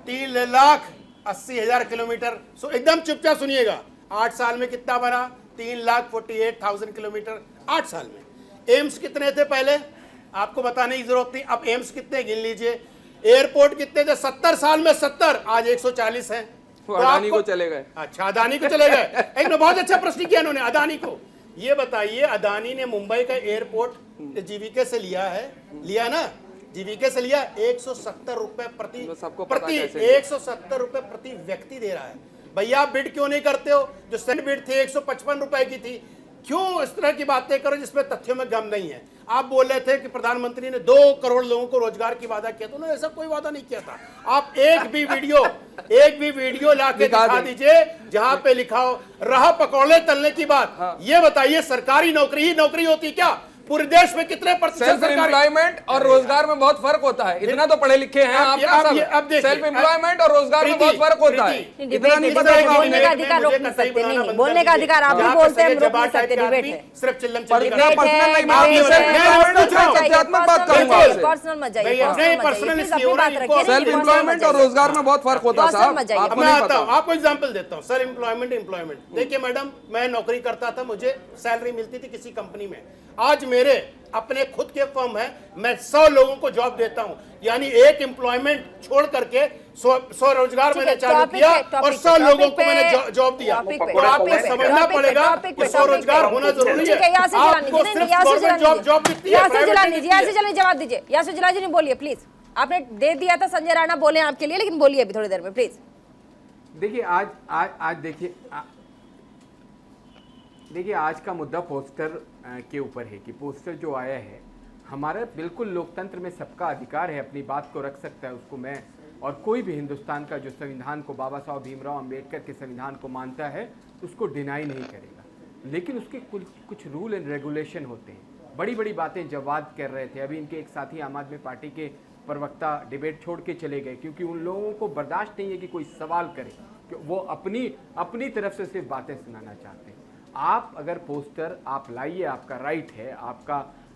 3,80,000 किलोमीटर। एकदम चुपचाप सुनिएगा। 8 साल में कितना बना? 3,48,000 किलोमीटर 8 साल में। एम्स कितने थे पहले? आपको बताने की जरूरत नहीं। अब एम्स कितने गिन लीजिए। एयरपोर्ट कितने थे 70 साल में? 70, आज 140 है। तो अदानी को चले गए। अच्छा, अदानी को चले गए। एक बहुत अच्छा प्रश्न किया उन्होंने अदानी को। ये बताइए, अदानी ने मुंबई का एयरपोर्ट जीवीके से लिया है, लिया ना? जीवीके से लिया। 170 रुपए प्रति 170 रुपए प्रति व्यक्ति दे रहा है। भैया आप बिड क्यों नहीं करते हो? जो सेंट बिड थी 155 रुपए की थी, क्यों इस तरह की बातें करो जिसमें तथ्यों में गम नहीं है। आप बोल रहे थे कि प्रधानमंत्री ने 2 करोड़ लोगों को रोजगार की वादा किया, तो उन्होंने ऐसा कोई वादा नहीं किया था। आप एक भी वीडियो लाके दिखा दीजिए जहां पे लिखा हो रहा पकौड़े तलने की बात। ये बताइए सरकारी नौकरी ही नौकरी होती क्या? पूरे देश में कितने प्रतिशत सेल्फ एम्प्लॉयमेंट और रोजगार में बहुत फर्क होता है। इतना तो पढ़े लिखे हैं आप सब। सेल्फ एम्प्लॉयमेंट और रोजगार में बहुत फर्क होता है। इतना नहीं पता होगा। बोलने का अधिकार रोक नहीं सकते। नहीं, बोलने का अधिकार आप भी बोलते हैं, हम रोक नहीं सकते। डिबेट है, सिर्फ चिल्लम इतना पर्सनल नहीं, मैं अपनी सेल्फ तथ्यात्मक बात करूंगा आपसे। पर्सनल मत जाइए, सेल्फ एम्प्लॉयमेंट और रोजगार में बहुत फर्क होता है साहब, आपको मैं नहीं आता पता। हूं, आपको एग्जांपल देता हूं। सर एम्प्लॉयमेंट देखिए मैडम, मैं नौकरी करता था, मुझे सैलरी मिलती थी किसी कंपनी में। आज मेरे अपने खुद के फर्म है, मैं 100 लोगों को जॉब देता हूं, यानी एक एम्प्लॉयमेंट छोड़ करके 100 रोजगार मैंने चालू किया और 100 लोगों को मैंने जॉब दिया। तो आपको समझना पड़ेगा कि स्वरोजगार होना जरूरी है। आपको सिर्फ गवर्नमेंट जॉब दिखती है, जवाब दीजिए। यासिर जिलानी ने बोलिए प्लीज। आपने दे दिया था, संजय राणा बोले आपके लिए, लेकिन बोलिए अभी थोड़ी देर में प्लीज। देखिए आज देखिए आज का मुद्दा पोस्टर के ऊपर है कि पोस्टर जो आया है, हमारा बिल्कुल लोकतंत्र में सबका अधिकार है, अपनी बात को रख सकता है। उसको मैं और कोई भी हिंदुस्तान का जो संविधान को, बाबा साहब भीमराव अंबेडकर के संविधान को मानता है, उसको डिनाई नहीं करेगा। लेकिन उसके कुछ रूल एंड रेगुलेशन होते हैं। बड़ी बड़ी बातें जवाब कर रहे थे, अभी इनके एक साथी आम आदमी पार्टी के प्रवक्ता डिबेट छोड़ के चले गए, क्योंकि उन लोगों को बर्दाश्त नहीं है कि कोई सवाल करे, कि वो अपनी तरफ से सिर्फ बातें सुनाना चाहते हैं। आप अगर पोस्टर आप लाइए, आपका राइट है,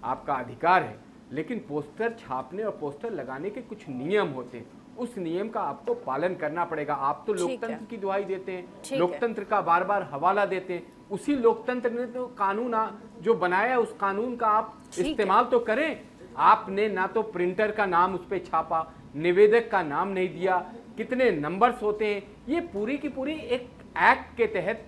आपका अधिकार है, लेकिन पोस्टर छापने और पोस्टर लगाने के कुछ नियम होते हैं। उस नियम का आपको पालन करना पड़ेगा। आप तो लोकतंत्र की दुहाई देते हैं, लोकतंत्र का बार बार हवाला देते हैं। उसी लोकतंत्र ने तो कानून जो बनाया, उस कानून का आप इस्तेमाल तो करें। आपने ना तो प्रिंटर का नाम उस पर छापा, निवेदक का नाम नहीं दिया, कितने नंबर्स होते हैं, ये पूरी की पूरी एक एक्ट के तहत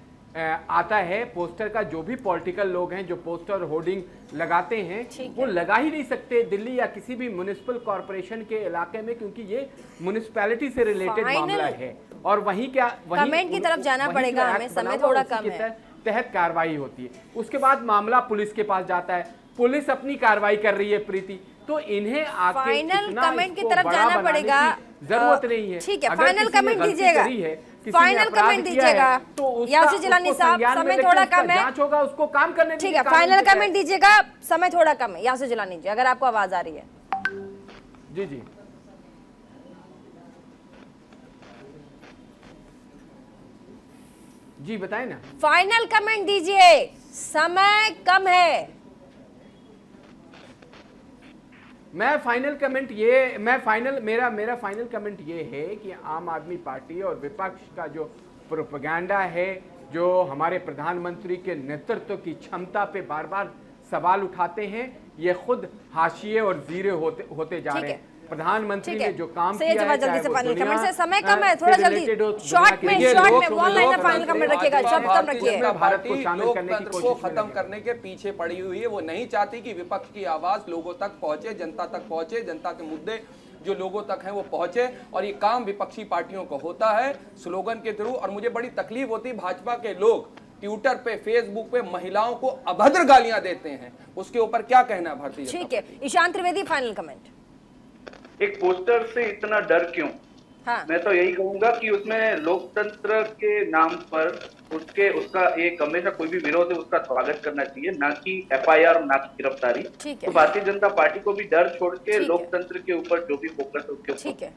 आता है। पोस्टर का जो भी पॉलिटिकल लोग हैं जो पोस्टर होर्डिंग लगाते हैं, वो लगा ही नहीं सकते दिल्ली या किसी भी म्युनिसिपल कॉर्पोरेशन के इलाके में, क्योंकि ये म्युनिसिपैलिटी से रिलेटेड मामला है। और वहीं कमेंट की तरफ जाना पड़ेगा हमें, समय थोड़ा कम है। तहत कार्रवाई होती है। उसके बाद मामला पुलिस के पास जाता है, पुलिस अपनी कार्रवाई कर रही है प्रीति, तो इन्हें आके फाइनल कमेंट की तरफ जाना पड़ेगा, जरूरत नहीं है। ठीक है, फाइनल कमेंट दीजिएगा, फाइनल कमेंट दीजिएगा। तो यासिर जिलानी साहब, समय थोड़ा कम है, जांच होगा, उसको काम करने ठीक है, फाइनल कमेंट दीजिएगा, समय थोड़ा कम है। यासिर जिलानी जी, अगर आपको आवाज आ रही है। जी जी बताएं ना। फाइनल कमेंट दीजिए, समय कम है। मेरा फाइनल कमेंट ये है कि आम आदमी पार्टी और विपक्ष का जो प्रोपेगेंडा है, जो हमारे प्रधानमंत्री के नेतृत्व की क्षमता पे बार बार सवाल उठाते हैं, ये खुद हाशिए और जीरे होते जा रहे हैं। प्रधानमंत्री ने जो काम किया है, जल्दी से फाइनल कमेंट से, समय कम है, थोड़ा जल्दी शॉर्ट में वन लाइन में फाइनल कमेंट रखिएगा, शब्द कम रखिए। भारत को शामिल करने की लोकतंत्र को खत्म करने के पीछे पड़ी हुई है। वो नहीं चाहती कि विपक्ष की आवाज लोगों तक पहुंचे, जनता तक पहुंचे, जनता के मुद्दे जो लोगों तक हैं वो पहुंचे। और ये काम विपक्षी पार्टियों को होता है स्लोगन के थ्रू। और मुझे बड़ी तकलीफ होती है, भाजपा के लोग ट्विटर पे, फेसबुक पे महिलाओं को अभद्र गालियां देते हैं, उसके ऊपर क्या कहना है भारतीय जनता ठीक है, ईशान त्रिवेदी फाइनल कमेंट। एक पोस्टर से इतना डर क्यों? हाँ। मैं तो यही कहूंगा कि उसमें लोकतंत्र के नाम पर उसका एक हमेशा कोई भी विरोध है उसका स्वागत करना चाहिए, ना कि एफआईआर और ना कि गिरफ्तारी। तो भारतीय जनता पार्टी को भी डर छोड़ के लोकतंत्र के ऊपर जो भी फोकस है उसके ऊपर।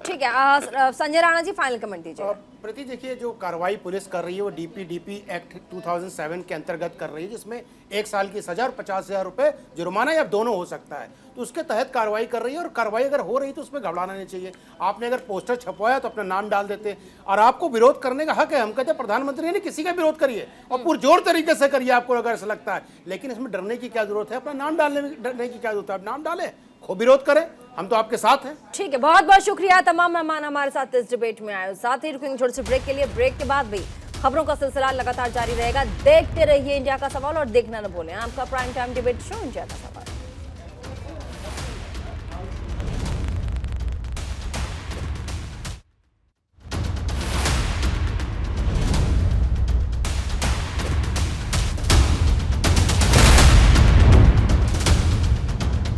ठीक है, संजय राणा जी फाइनल कमेंट दीजिए। प्रति देखिए, जो कार्रवाई पुलिस कर रही है वो डीपीडीपी एक्ट 2007 के अंतर्गत कर रही है, जिसमें 1 साल की सजा और 50,000 रुपए जुर्माना या दोनों हो सकता है। तो उसके तहत कार्रवाई कर रही है, और कार्रवाई अगर हो रही तो उसमें घबराना नहीं चाहिए। आपने अगर पोस्टर छपवाया तो अपना नाम डाल देते, और आपको विरोध करने का हक है। हम कहते हैं प्रधानमंत्री ने किसी का विरोध करिए और पुरजोर तरीके से करिए, आपको अगर ऐसा लगता है, लेकिन इसमें डरने की क्या जरूरत है? अपना नाम डरने की क्या जरूरत है? आप नाम डालें, खूब विरोध करें, हम तो आपके साथ हैं। ठीक है, बहुत बहुत शुक्रिया तमाम मेहमान हमारे साथ इस डिबेट में आए। साथ ही रुकेंगे छोटे से ब्रेक के लिए। ब्रेक के बाद भी खबरों का सिलसिला लगातार जारी रहेगा। देखते रहिए इंडिया का सवाल, और देखना न भूलें आपका prime time debate show India का सवाल।